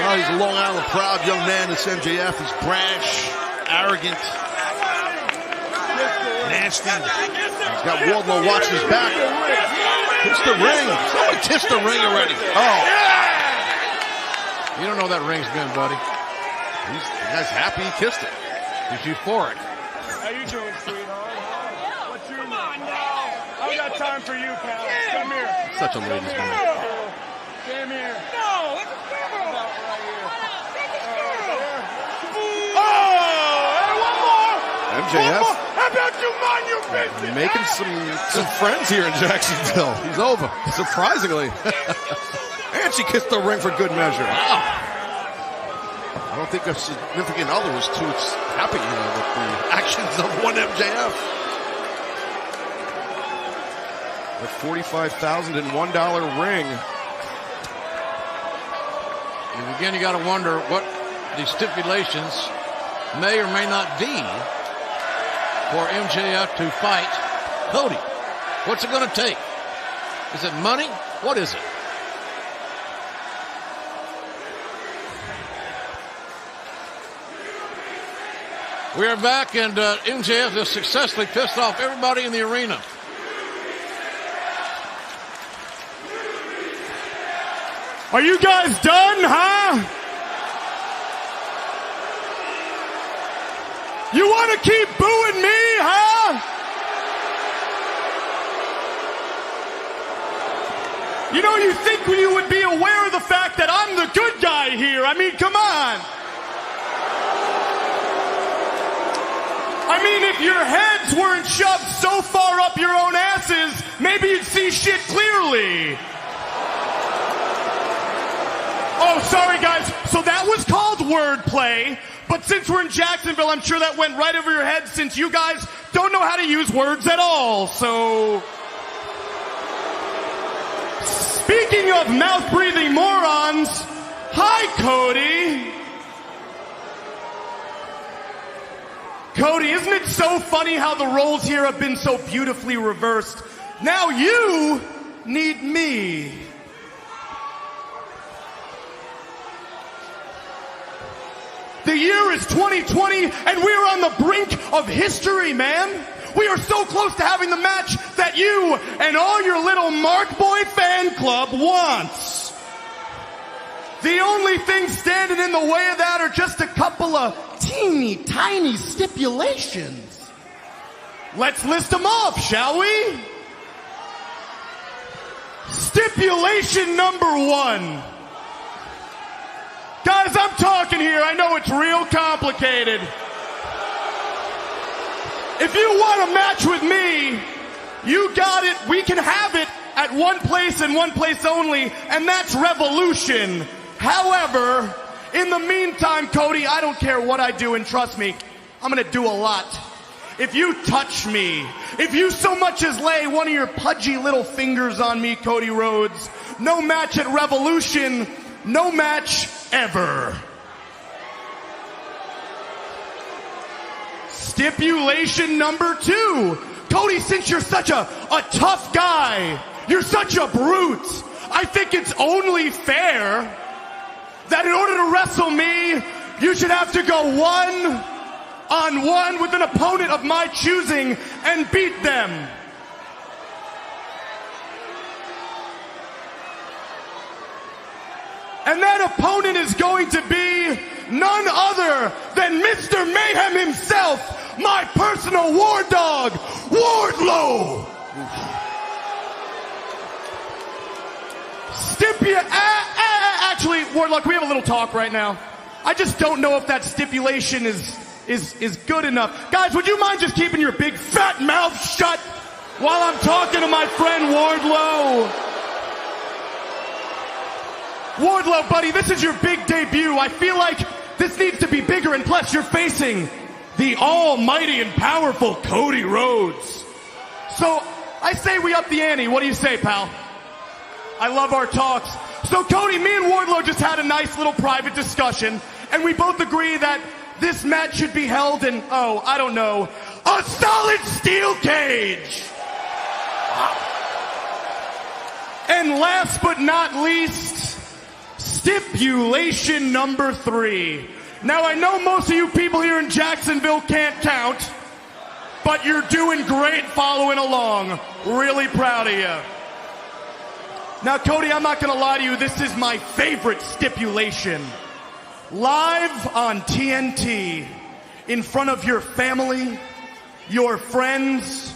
Oh, he's a Long Island proud young man. This MJF is brash, arrogant, nasty. He's got Wardlow watching his back. Kiss the ring. Somebody kiss the ring already. Oh. You don't know that ring's been, buddy. The guy's happy he kissed it. He's euphoric. How you doing, sweetheart? What's your name? Come on now. I got time for you, pal. Come here. Such a ladies' man. Come here. No, it's a camera. Right here. Oh, and one more. MJF. One more. How about you mind your business? Making some friends here in Jacksonville. He's over. Surprisingly. And she kissed the ring for good measure. Wow. I don't think a significant other was too happy with the actions of one MJF. The $45,001 ring. And again, you got to wonder what the stipulations may or may not be for MJF to fight Cody. What's it going to take? Is it money? What is it? We are back, and MJF has successfully pissed off everybody in the arena. Are you guys done, huh? You want to keep booing me, huh? You know, you think you would be aware of the fact that I'm the good guy here. I mean, come on. I mean, if your heads weren't shoved so far up your own asses, maybe you'd see shit clearly. Oh, sorry, guys. So that was called wordplay. But since we're in Jacksonville, I'm sure that went right over your head since you guys don't know how to use words at all. So, speaking of mouth-breathing morons, hi, Cody. Cody, isn't it so funny how the roles here have been so beautifully reversed? Now you need me. The year is 2020, and we're on the brink of history, man. We are so close to having the match that you and all your little Mark Boy fan club wants. The only things standing in the way of that are just a couple of teeny tiny stipulations. Let's list them off, shall we? Stipulation number 1. Guys, I'm talking here. I know it's real complicated. If you want a match with me, you got it. We can have it at one place and one place only, and that's Revolution. However, in the meantime, Cody, I don't care what I do, and trust me, I'm gonna do a lot. If you touch me, if you so much as lay one of your pudgy little fingers on me, Cody Rhodes, no match at Revolution, no match ever. Stipulation number 2. Cody, since you're such a tough guy, you're such a brute, I think it's only fair that in order to wrestle me, you should have to go 1-on-1 with an opponent of my choosing and beat them. And that opponent is going to be none other than Mr. Mayhem himself, my personal war dog, Wardlow. Actually, Wardlow, can we have a little talk right now? I just don't know if that stipulation is good enough. Guys, would you mind just keeping your big fat mouth shut while I'm talking to my friend Wardlow? Wardlow, buddy, this is your big debut. I feel like this needs to be bigger, and plus you're facing the almighty and powerful Cody Rhodes. So I say we up the ante. What do you say, pal? I love our talks. So Cody, me and Wardlow just had a nice little private discussion, and we both agree that this match should be held in, I don't know, a solid steel cage. Wow. And last but not least, stipulation number 3. Now, I know most of you people here in Jacksonville can't count, but you're doing great following along. Really proud of you. Now, Cody, I'm not going to lie to you. This is my favorite stipulation. Live on TNT, in front of your family, your friends,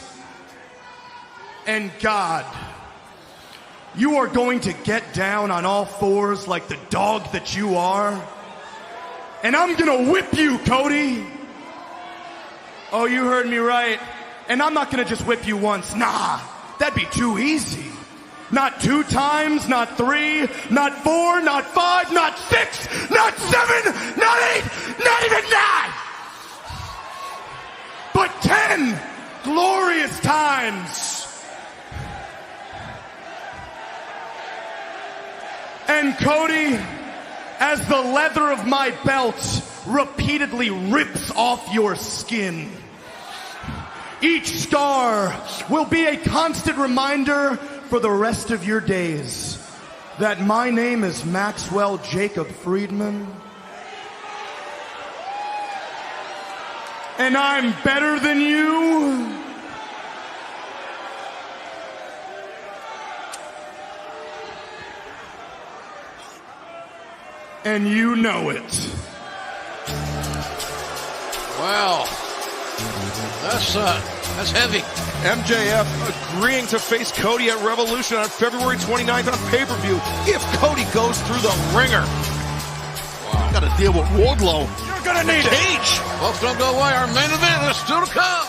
and God, you are going to get down on all fours like the dog that you are. And I'm gonna whip you, Cody. Oh, you heard me right. And I'm not gonna just whip you once. Nah, that'd be too easy. Not 2 times, not 3, not 4, not 5, not 6, not 7, not 8, not even 9. But 10 glorious times. And Cody, as the leather of my belt repeatedly rips off your skin, each scar will be a constant reminder for the rest of your days that my name is Maxwell Jacob Friedman, and I'm better than you. And you know it. Wow. That's heavy. MJF agreeing to face Cody at Revolution on February 29th on pay-per-view if Cody goes through the ringer. Wow. Got to deal with Wardlow. You're gonna need it. Cage. Folks, don't go away. Our main event is still to come.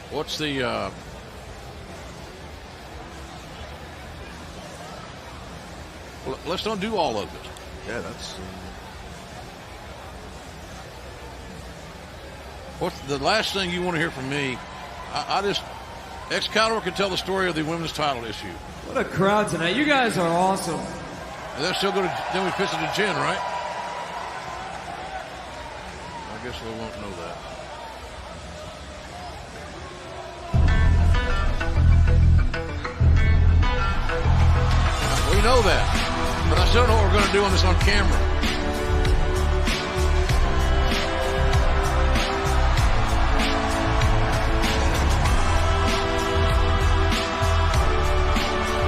What's the let's not do all of it. Yeah, that's what's the last thing you want to hear from me? I just Excalibur can tell the story of the women's title issue. What a crowd tonight. You guys are awesome. And they're still going to then we pitch it to Jen, right? I guess we won't know that. We know that, but I still don't know what we're going to do on this on camera.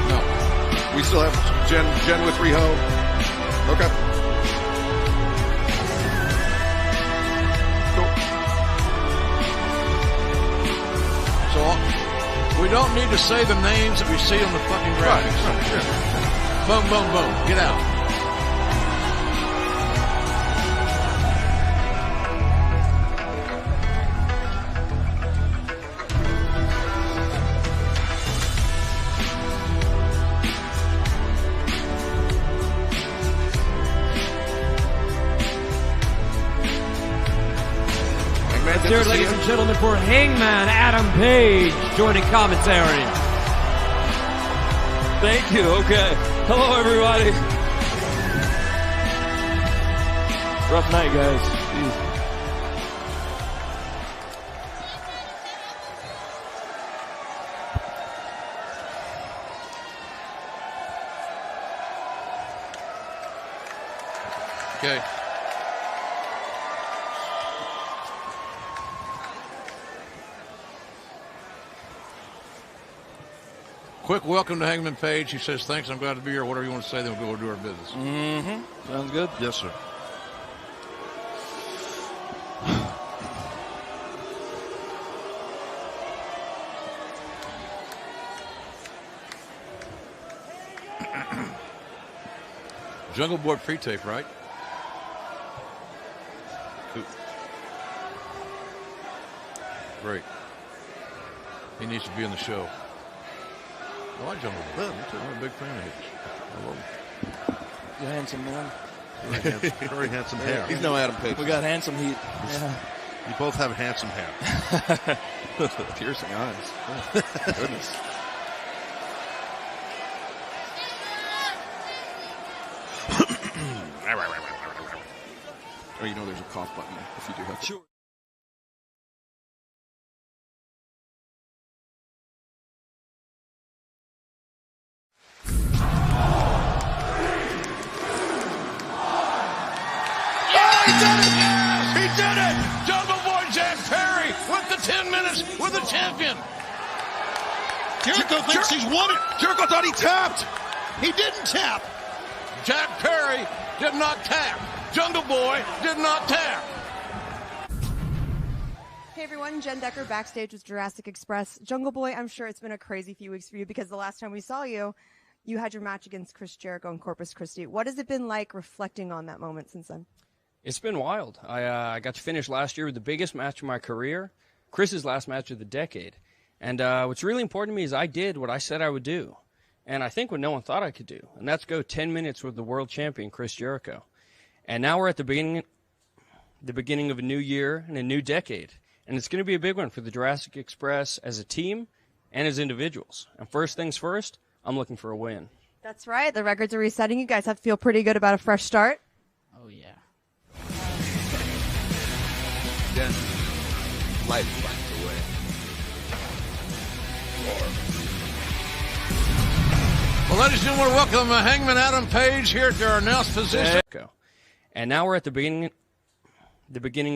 no. We still have Jen with Riho. Okay. Cool. So we don't need to say the names that we see on the fucking graphics. Right. Yeah. Boom, boom, boom. Get out. Let's hear it, ladies and gentlemen, for Hangman Adam Page joining commentary. Thank you. Okay. Hello, everybody. Rough night, guys. Jeez. Okay. Quick welcome to Hangman Page. He says, thanks, I'm glad to be here. Whatever you want to say, then we'll go do our business. Mm-hmm. Sounds good. Yes, sir. Jungle Boy pre-tape, right? Great. He needs to be in the show. I like Jungle Boy. I'm a big fan of his. I love him. You're a handsome man. Very handsome hair. He's no Adam Page. We got handsome heat. Yeah. You both have handsome hair. Piercing eyes. Oh, goodness. Or you know there's a cough button if you do have to. Sure. He did it! Jungle Boy Jack Perry with the 10 minutes with the champion. Jericho thinks he's won it. Jericho thought he tapped. He didn't tap. Jack Perry did not tap. Jungle Boy did not tap. Hey everyone, Jen Decker backstage with Jurassic Express. Jungle Boy, I'm sure it's been a crazy few weeks for you because the last time we saw you, you had your match against Chris Jericho in Corpus Christi. What has it been like reflecting on that moment since then? It's been wild. I got to finish last year with the biggest match of my career, Chris's last match of the decade. And what's really important to me is I did what I said I would do. And I think what no one thought I could do. And that's go 10 minutes with the world champion, Chris Jericho. And now we're at the beginning of a new year and a new decade. And it's going to be a big one for the Jurassic Express as a team and as individuals. And first things first, I'm looking for a win. That's right. The records are resetting. You guys have to feel pretty good about a fresh start. Oh, yeah. Then life finds a way. Well, ladies and gentlemen, welcome Hangman Adam Page here at their announced position. And now we're at the beginning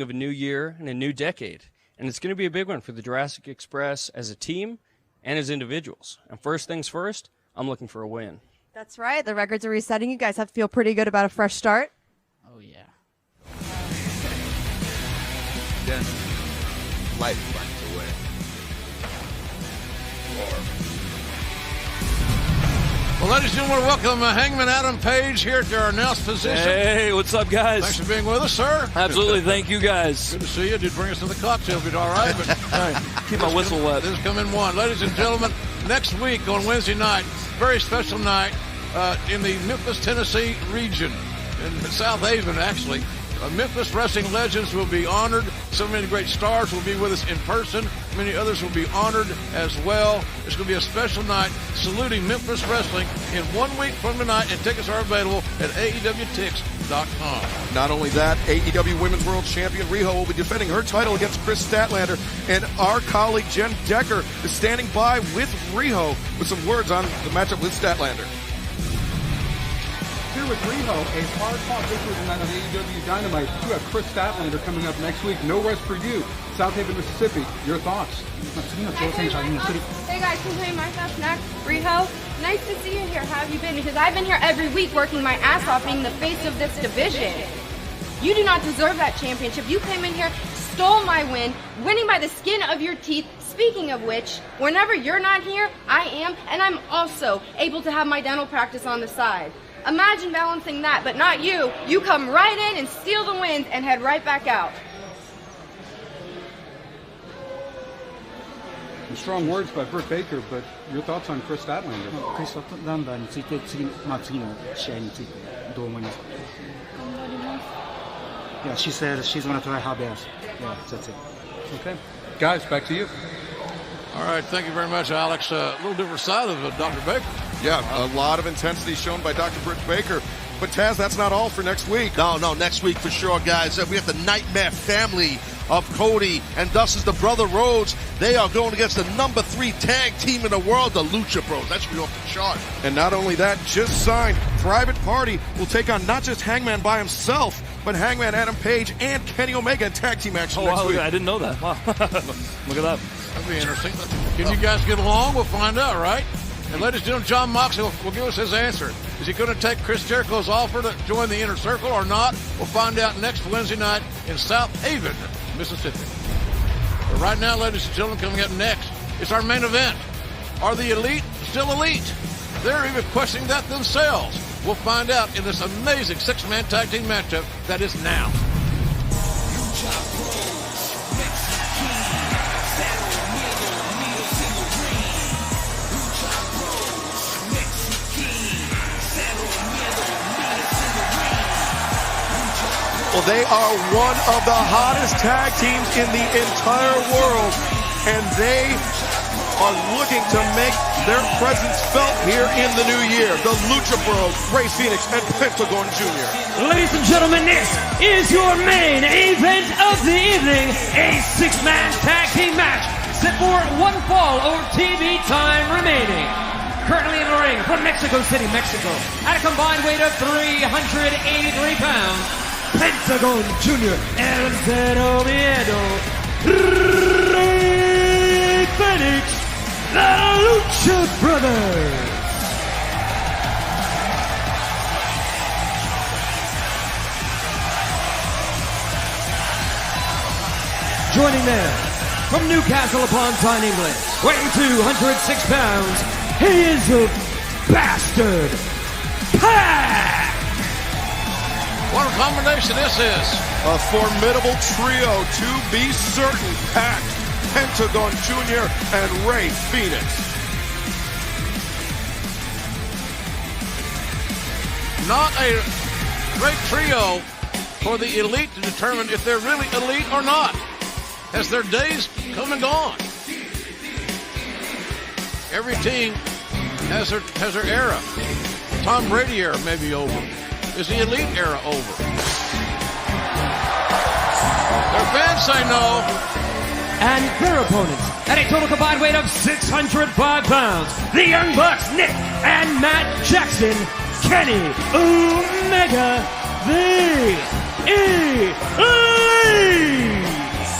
of a new year and a new decade. And it's going to be a big one for the Jurassic Express as a team and as individuals. And first things first, I'm looking for a win. That's right. The records are resetting. You guys have to feel pretty good about a fresh start. Oh, yeah. Then life finds a way. Well, ladies and gentlemen, welcome Hangman Adam Page here at their announced position. Hey, what's up, guys? Thanks for being with us, sir. Absolutely. Thank you, guys. Good to see you. Did bring us to the cocktail bit, all right? But all right. Keep my whistle wet. This is coming one. Ladies and gentlemen, next week on Wednesday night, very special night in the Memphis, Tennessee region, in South Haven, actually. Memphis wrestling legends will be honored. So many great stars will be with us in person. Many others will be honored as well. It's going to be a special night saluting Memphis wrestling in 1 week from tonight, and tickets are available at AEWTix.com. Not only that, AEW Women's World Champion Riho will be defending her title against Chris Statlander, and our colleague Jen Decker is standing by with Riho with some words on the matchup with Statlander. Here with Riho, a hard-fought victory tonight on AEW Dynamite. You have Chris Statlander coming up next week. No rest for you. South Haven, Mississippi. Your thoughts? Hey guys, can you myself next? Riho, nice to see you here. How have you been? Because I've been here every week working my ass off being the face of this division. You do not deserve that championship. You came in here, stole my win, winning by the skin of your teeth. Speaking of which, whenever you're not here, I am, and I'm also able to have my dental practice on the side. Imagine balancing that, but not you. You come right in and steal the wins and head right back out. Strong words by Britt Baker, but your thoughts on Chris Statlander? クリス・ランダーについて次の試合についてどう思いますか? Yeah, she said she's going to try her best. Yeah, that's it. Okay. Guys, back to you. All right, thank you very much, Alex. A little different side of Dr. Baker. Yeah, a lot of intensity shown by Dr. Britt Baker. But Taz, that's not all for next week. No, next week for sure, guys. We have the Nightmare family of Cody and Dust is the Brother Rhodes. They are going against the number 3 tag team in the world, the Lucha Bros. That's really off the chart. And not only that, just signed, Private Party will take on not just Hangman by himself, but Hangman Adam Page and Kenny Omega in tag team action next week. I didn't know that. Wow. Look at that. That'll be interesting. Can you guys get along? We'll find out, right? And ladies and gentlemen, John Moxley will give us his answer. Is he going to take Chris Jericho's offer to join the Inner Circle or not? We'll find out next Wednesday night in South Haven, Mississippi. But right now, ladies and gentlemen, coming up next, it's our main event. Are the Elite still elite? They're even questioning that themselves. We'll find out in this amazing 6-man tag team matchup that is now. Well, they are one of the hottest tag teams in the entire world, and they are looking to make their presence felt here in the new year. The Lucha Bros, Rey Fenix and Pentagon Jr. Ladies and gentlemen, this is your main event of the evening, a 6-man tag team match set for 1 fall or TV time remaining. Currently in the ring from Mexico City, Mexico, at a combined weight of 383 pounds, Pentagon Jr. El Zero Miedo, Rey Fenix, the Lucha Brothers. Joining them from Newcastle upon Tyne, England, weighing 206 pounds, he is a bastard Pac. What a combination this is. A formidable trio, to be certain. Pac, Pentagon Jr., and Rey Fenix. Not a great trio for the Elite to determine if they're really elite or not, as their days come and gone. Every team has their era. Tom Brady era may be over. Is the Elite era over? Their fans say no. And their opponents, at a total combined weight of 605 pounds, the Young Bucks, Nick and Matt Jackson, Kenny Omega, the Elite.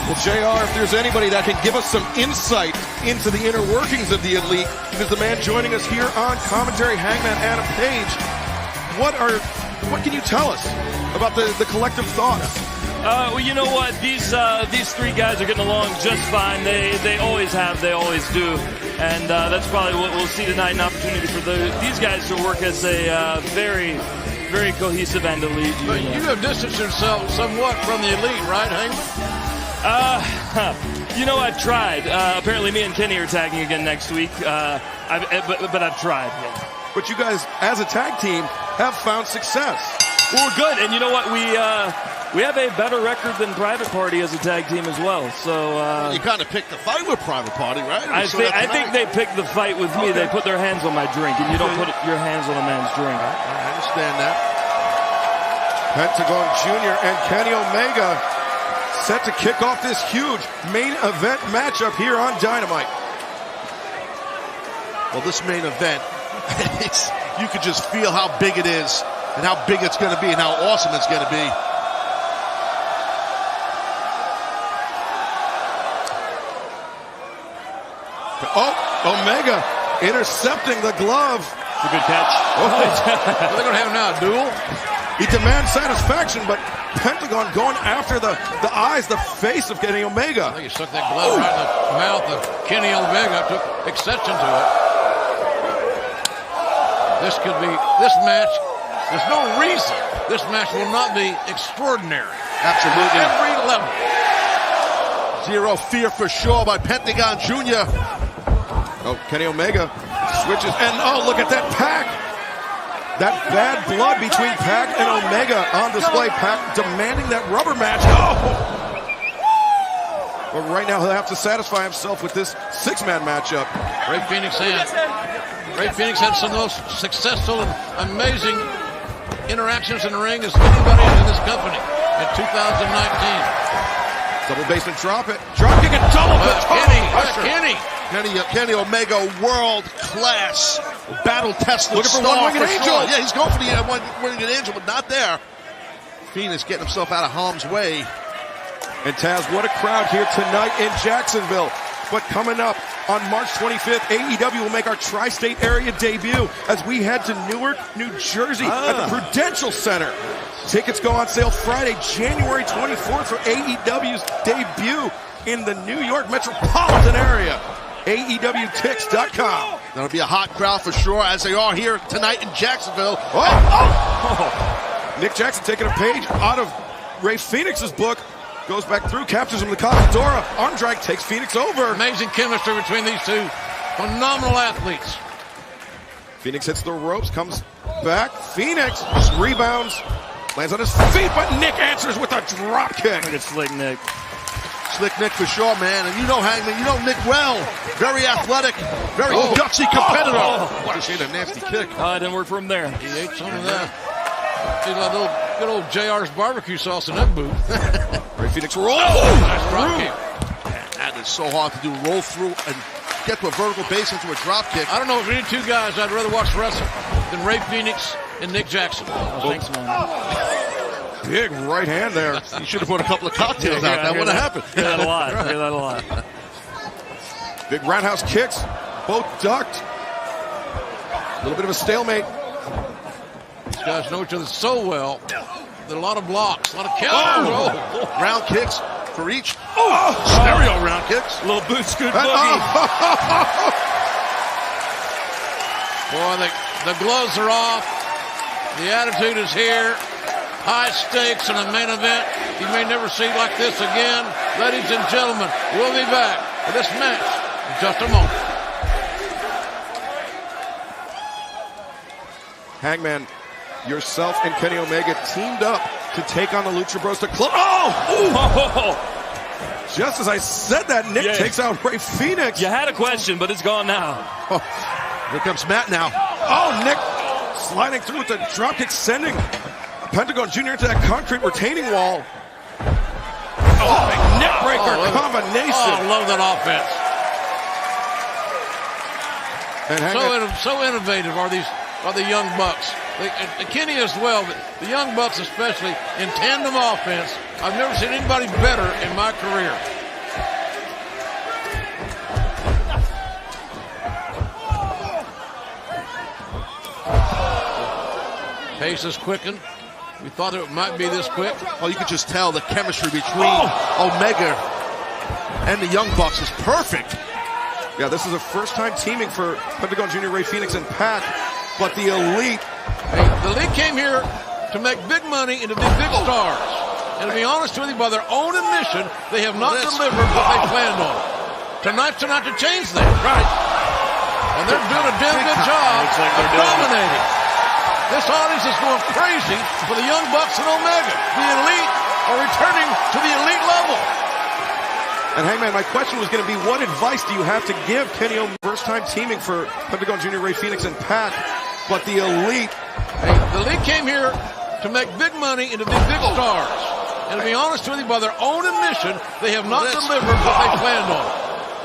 Well, JR, if there's anybody that can give us some insight into the inner workings of the Elite, it is the man joining us here on commentary, Hangman Adam Page. What can you tell us about the collective thoughts? Well, you know what? These 3 guys are getting along just fine. They always have. They always do. And that's probably what we'll see tonight, an opportunity for these guys to work as a very, very cohesive and elite. But you have distanced yourself somewhat from the Elite, right, Hangman? You know, I've tried. Apparently me and Kenny are tagging again next week. But I've tried. Yeah. But you guys, as a tag team, have found success. Well, we're good. And you know what? We have a better record than Private Party as a tag team as well. So you kind of picked the fight with Private Party, right? I think they picked the fight with me. They put their hands on my drink, and you don't put your hands on a man's drink. I understand that. Pentagon Jr. and Kenny Omega set to kick off this huge main event matchup here on Dynamite. Well, this main event, you could just feel how big it is and how big it's going to be and how awesome it's going to be. Oh, Omega intercepting the glove. It's a good catch. Oh. Are they going to have now a duel? He demands satisfaction, but Pentagon going after the eyes, the face of Kenny Omega. I think he stuck that glove right in the mouth of Kenny Omega, took exception to it. This match, there's no reason this match will not be extraordinary. Absolutely. At every level. Zero fear for sure by Pentagon Jr. Oh, Kenny Omega switches, and look at that Pac. That bad blood between Pac and Omega on display. Pac demanding that rubber match. Oh! But right now he'll have to satisfy himself with this 6-man matchup. Rey Fenix had some of those successful and amazing interactions in the ring as anybody in this company in 2019. Double basement drop it. Drop kick and double Kenny Omega, world-class, battle-tested looking for star one-winged angel. Sure. Yeah, he's going for the one-winged angel, but not there. Phoenix getting himself out of harm's way. And Taz, what a crowd here tonight in Jacksonville. But coming up on March 25th, AEW will make our tri-state area debut as we head to Newark, New Jersey at the Prudential Center. Tickets go on sale Friday, January 24th for AEW's debut in the New York metropolitan area. AEWTix.com. That'll be a hot crowd for sure, as they are here tonight in Jacksonville. Nick Jackson taking a page out of Ray Phoenix's book. Goes back through, captures him with the Cazadora. Arm drag takes Phoenix over. Amazing chemistry between these two phenomenal athletes. Phoenix hits the ropes, comes back. Phoenix rebounds, lands on his feet, but Nick answers with a drop kick. Look at Slick Nick. Slick Nick for sure, man. And you know Hangman, you know Nick well. Very athletic, very gutsy competitor. What a nasty kick. It didn't work for him there. He ate some of that. He's like good old JR's barbecue sauce in that booth. Ray Phoenix roll. Nice drop kick. Man, that is so hard to do. Roll through and get to a vertical base into a drop kick. I don't know if any two guys I'd rather watch wrestle than Ray Phoenix and Nick Jackson. Thanks, man. Big right hand there. You should have put a couple of cocktails out. That would have happened. Hear that a lot. Hear that a lot. Big roundhouse kicks. Both ducked. A little bit of a stalemate. These guys know each other so well. There are a lot of blocks, a lot of counters. Round kicks for each. Stereo round kicks. A little boot scoot boogie. Boy, the gloves are off. The attitude is here. High stakes in a main event. You may never see like this again. Ladies and gentlemen, we'll be back for this match in just a moment. Hangman, yourself and Kenny Omega teamed up to take on the Lucha Bros to close. Just as I said that, Nick takes out Ray Phoenix. You had a question, but it's gone now. Here comes Matt now. Nick sliding through with the dropkick, sending Pentagon Jr. into that concrete retaining wall. Big neck breaker combination. I love that offense. And So innovative are the Young Bucks. Kenny as well, but the Young Bucks especially in tandem offense. I've never seen anybody better in my career. Pace is quickened. We thought it might be this quick. Oh, you could just tell the chemistry between Omega and the Young Bucks is perfect. Yeah, this is a first-time teaming for Pentagon Jr., Ray Phoenix, and Pac. But the Elite... Hey, the Elite came here to make big money and to be big stars. And to be honest with you, by their own admission, they have not delivered what they planned on. Tonight's the night to change that. Right. And they're doing a damn good job of dominating. This audience is going crazy for the Young Bucks and Omega. The Elite are returning to the Elite level. And Hangman, my question was going to be, what advice do you have to give Kenny Omega? First-time teaming for Pentagon Jr., Ray Phoenix, and Pac. But the Elite... Hey, the Elite came here to make big money and to be big stars. And to be honest with you, by their own admission, they have not delivered what they planned on.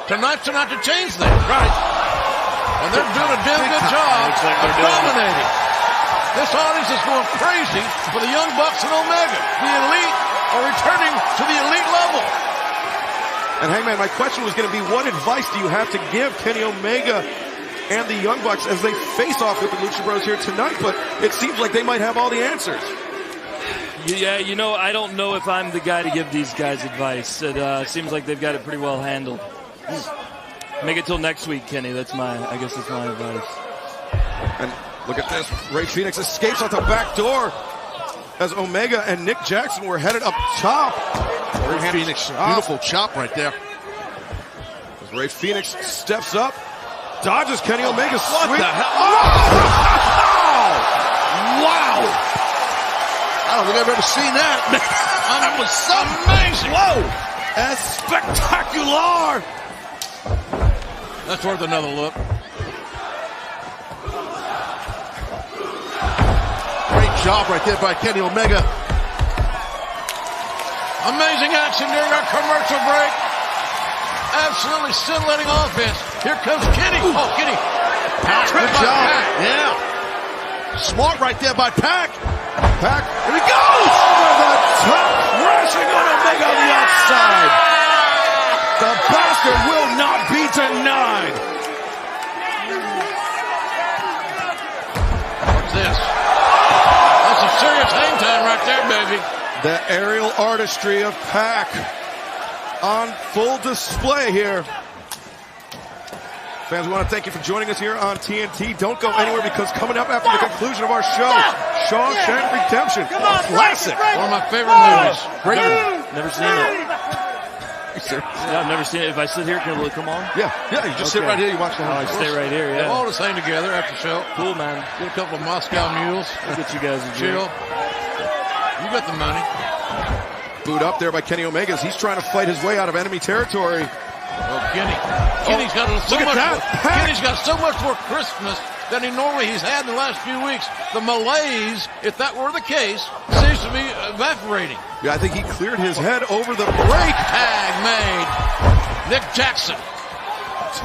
Tonight's the night to change that. Right. And they're doing a damn good job of dominating. This audience is going crazy for the Young Bucks and Omega. The Elite are returning to the Elite level. And Hangman, my question was going to be, what advice do you have to give Kenny Omega and the Young Bucks as they face off with the Lucha Bros here tonight? But it seems like they might have all the answers. Yeah, I don't know if I'm the guy to give these guys advice. It seems like they've got it pretty well handled. Make it till next week, Kenny. I guess that's my advice. And look at this. Ray Phoenix escapes out the back door as Omega and Nick Jackson were headed up top. Ray Phoenix, beautiful chop right there. As Ray Phoenix steps up, dodges Kenny Omega's What sweep. the hell? Wow! I don't think I've ever seen that. That was so amazing. Whoa! As spectacular! That's worth another look. Great job right there by Kenny Omega. Amazing action during our commercial break. Absolutely scintillating offense. Here comes Kenny. Oh, Kenny. Good job. Yeah. Smart right there by Pac. Pac. Here he goes. Over the top. Crashing on Omega on the outside. The bastard will not be denied. What's this? That's some serious hang time right there, baby. The aerial artistry of Pac on full display here. Fans, we want to thank you for joining us here on TNT. Don't go anywhere because coming up after the conclusion of our show, Shawshank Redemption, classic. One of my favorite movies. Great movie. Never seen it. Yeah, I've never seen it. If I sit here, can it come on? Yeah, you just sit right here. You watch the whole I stay right here, yeah. We'll all just hang together after the show. Cool, man. Get a couple of Moscow mules. I'll get you guys a chill. You got the money. Boot up there by Kenny Omega as he's trying to fight his way out of enemy territory. Oh, Kenny's got so look at much. that. Kenny's got so much more crispness than he's had in the last few weeks. The malaise, if that were the case, seems to be evaporating. Yeah, I think he cleared his head over the break. Tag made. Nick Jackson.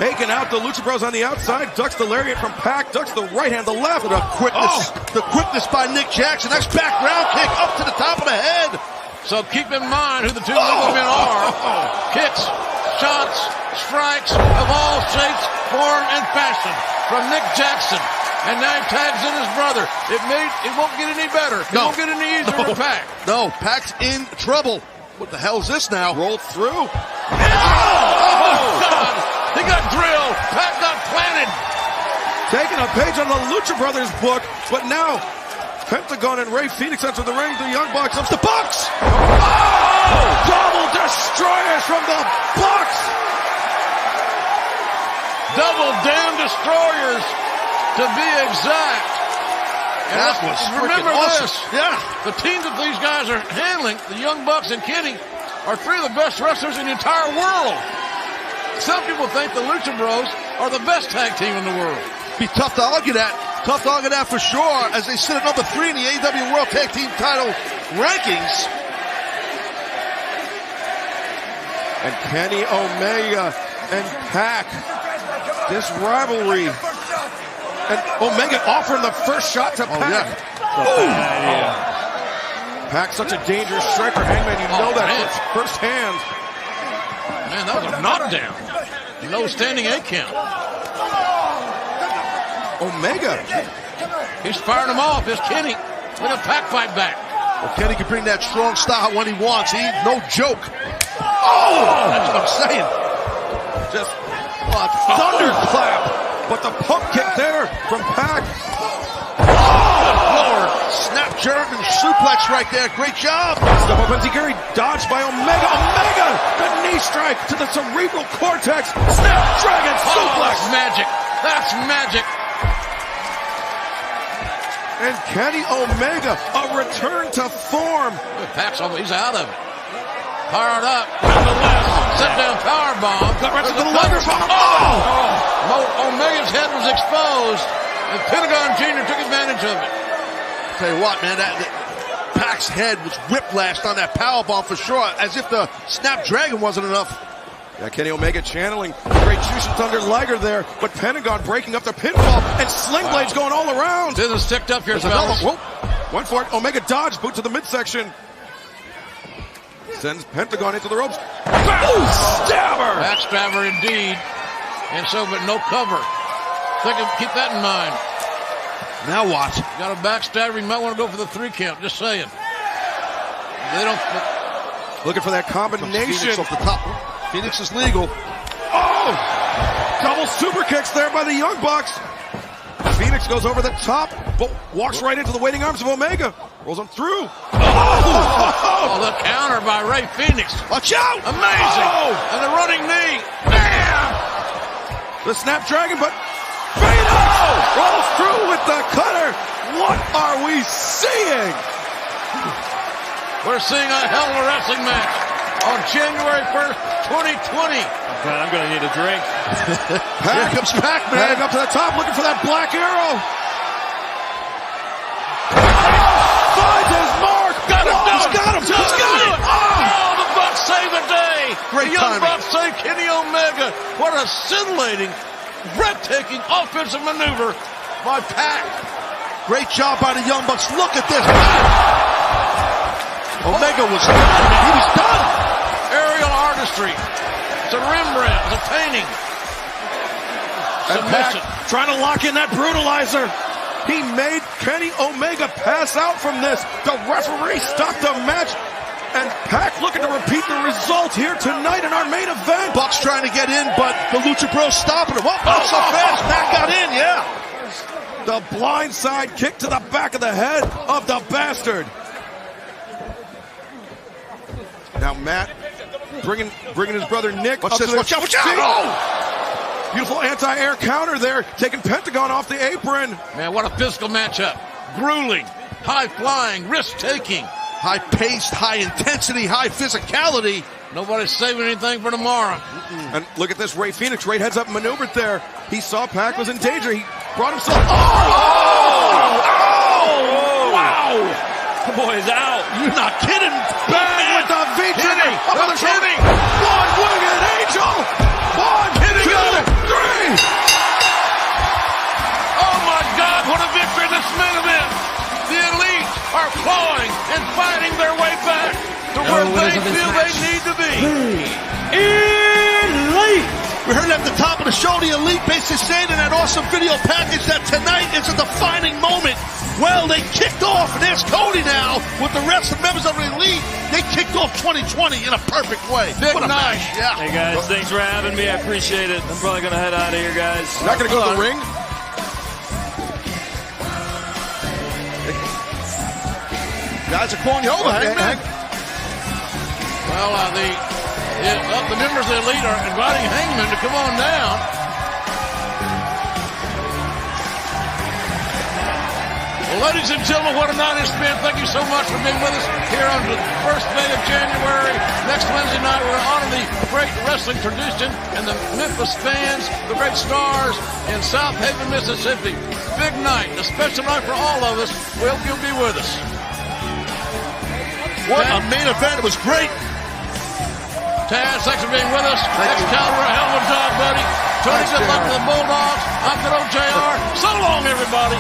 Taking out the Lucha Bros on the outside. Ducks the lariat from Pac. Ducks the right hand, the left. The quickness by Nick Jackson. Nice background kick up to the top of the head. So keep in mind who the two little men are. Kicks, shots, strikes of all shapes, form, and fashion from Nick Jackson. And now he tags in his brother. It won't get any better. It won't get any easier for Pac. No, Pac's in trouble. What the hell is this now? Rolled through. Oh, God. He got drilled. Pac got planted. Taking a page on the Lucha Brothers book, but now Pentagon and Ray Phoenix enter the ring. The Young Bucks up the Bucks. Oh! Double destroyers from the Bucks. Double damn destroyers, to be exact. And that was remember awesome. this. Yeah. The team that these guys are handling, the Young Bucks and Kenny, are three of the best wrestlers in the entire world. Some people think the Lucha Bros are the best tag team in the world. Be tough to argue that. Tough to argue that for sure, as they sit at number 3 in the AEW World Tag Team title rankings. And Kenny Omega and Pac. This rivalry. And Omega offering the first shot to Pac. Pac, such a dangerous striker. Hangman, you know that firsthand. Man, that was a knockdown. No standing 8 count. Omega. He's firing him off. Here's Kenny. Let a Pac fight back. Well, Kenny can bring that strong style when he wants. He ain't no joke. Oh! That's what I'm saying. Just a thunderclap. But the pump kick there from Pac. Lord. Snap German suplex right there. Great job. Step up Enziguri. Dodged by Omega. Omega. The knee strike to the cerebral cortex. Snapdragon suplex. That's magic. That's magic. And Kenny Omega, a return to form. Pac's over. He's out of it. Fired up. To the left. Set down power bomb. Got right to the lever bomb. Oh! Omega's head was exposed, and Pentagon Jr. took advantage of it. Tell you what, man, that Pac's head was whiplashed on that power bomb for sure, as if the Snapdragon wasn't enough. Yeah, Kenny Omega channeling great Jushin Thunder Liger there, but Pentagon breaking up the pinfall, and Sling Blades going all around. Business ticked up here, fellas. Went for it. Omega dodge, boot to the midsection. Sends Pentagon into the ropes. Backstabber! Backstabber indeed. And so, but no cover. Keep that in mind. Now what? Got a backstabber, you might want to go for the 3 count, just saying. They don't... Looking for that combination. Phoenix off the top. Phoenix is legal. Oh! Double super kicks there by the Young Bucks. Phoenix goes over the top, but walks right into the waiting arms of Omega. Rolls him through. Oh, the counter by Ray Phoenix. Watch out! Amazing! Oh! And the running knee. Bam! The Snapdragon, but Phoenix rolls through with the cutter. What are we seeing? We're seeing a hell of a wrestling match on January 1st, 2020. God, I'm going to need a drink. Here comes Pac-Man. Up to the top, looking for that black arrow. Great the Young timing. Bucks save Kenny Omega. What a scintillating, breathtaking offensive maneuver by Pac. Great job by the Young Bucks. Look at this. Omega was done. He was done. Aerial artistry. It's a Rembrandt. It's a painting. And Submission. Pac trying to lock in that brutalizer. He made Kenny Omega pass out from this. The referee stopped the match. And Pac looking to repeat the result here tonight in our main event. Bucks trying to get in, but the Lucha Bros stopping him. Oh, not so fast. Pac got in, yeah. The blindside kick to the back of the head of the bastard. Now Matt bringing his brother Nick. Watch up this. to the Watch out. Watch out. seat. Oh! Beautiful anti-air counter there, taking Pentagon off the apron. Man, what a physical matchup. Grueling, high-flying, risk-taking. High-paced, high-intensity, high physicality. Nobody's saving anything for tomorrow. And look at this, Ray Phoenix. Ray heads up and maneuvered there. He saw Pac was in danger. He brought himself. Oh! Wow! The boy's out. You're not kidding. Bang with the V-trigger. Kenny, Another Kenny. One winged angel. 1, 2, 3. Oh my God, what a victory this main event. The Elite are clawing and fighting their way back to where they feel they need to be. Elite! We heard at the top of the show, the Elite basically saying in that awesome video package that tonight is a defining moment. Well, they kicked off, and there's Cody now with the rest of the members of the Elite. They kicked off 2020 in a perfect way. Big What a night. match. Yeah. Hey guys, thanks for having me. I appreciate it. I'm probably gonna head out of here, guys. Not gonna go to the ring. Guys are calling you over, Hangman. Well, the members of the Elite are inviting Hangman to come on down. Well, ladies and gentlemen, what a night it's been. Thank you so much for being with us here on the first day of January. Next Wednesday night, we're going to honor the great wrestling tradition and the Memphis fans, the great stars in South Haven, Mississippi. Big night, a special night for all of us. We hope you'll be with us. What a main event. It was great. Taz, thanks for being with us. Excalibur, a hell of a job, buddy. Tony, good luck to the Bulldogs. I'm good old JR. So long, everybody.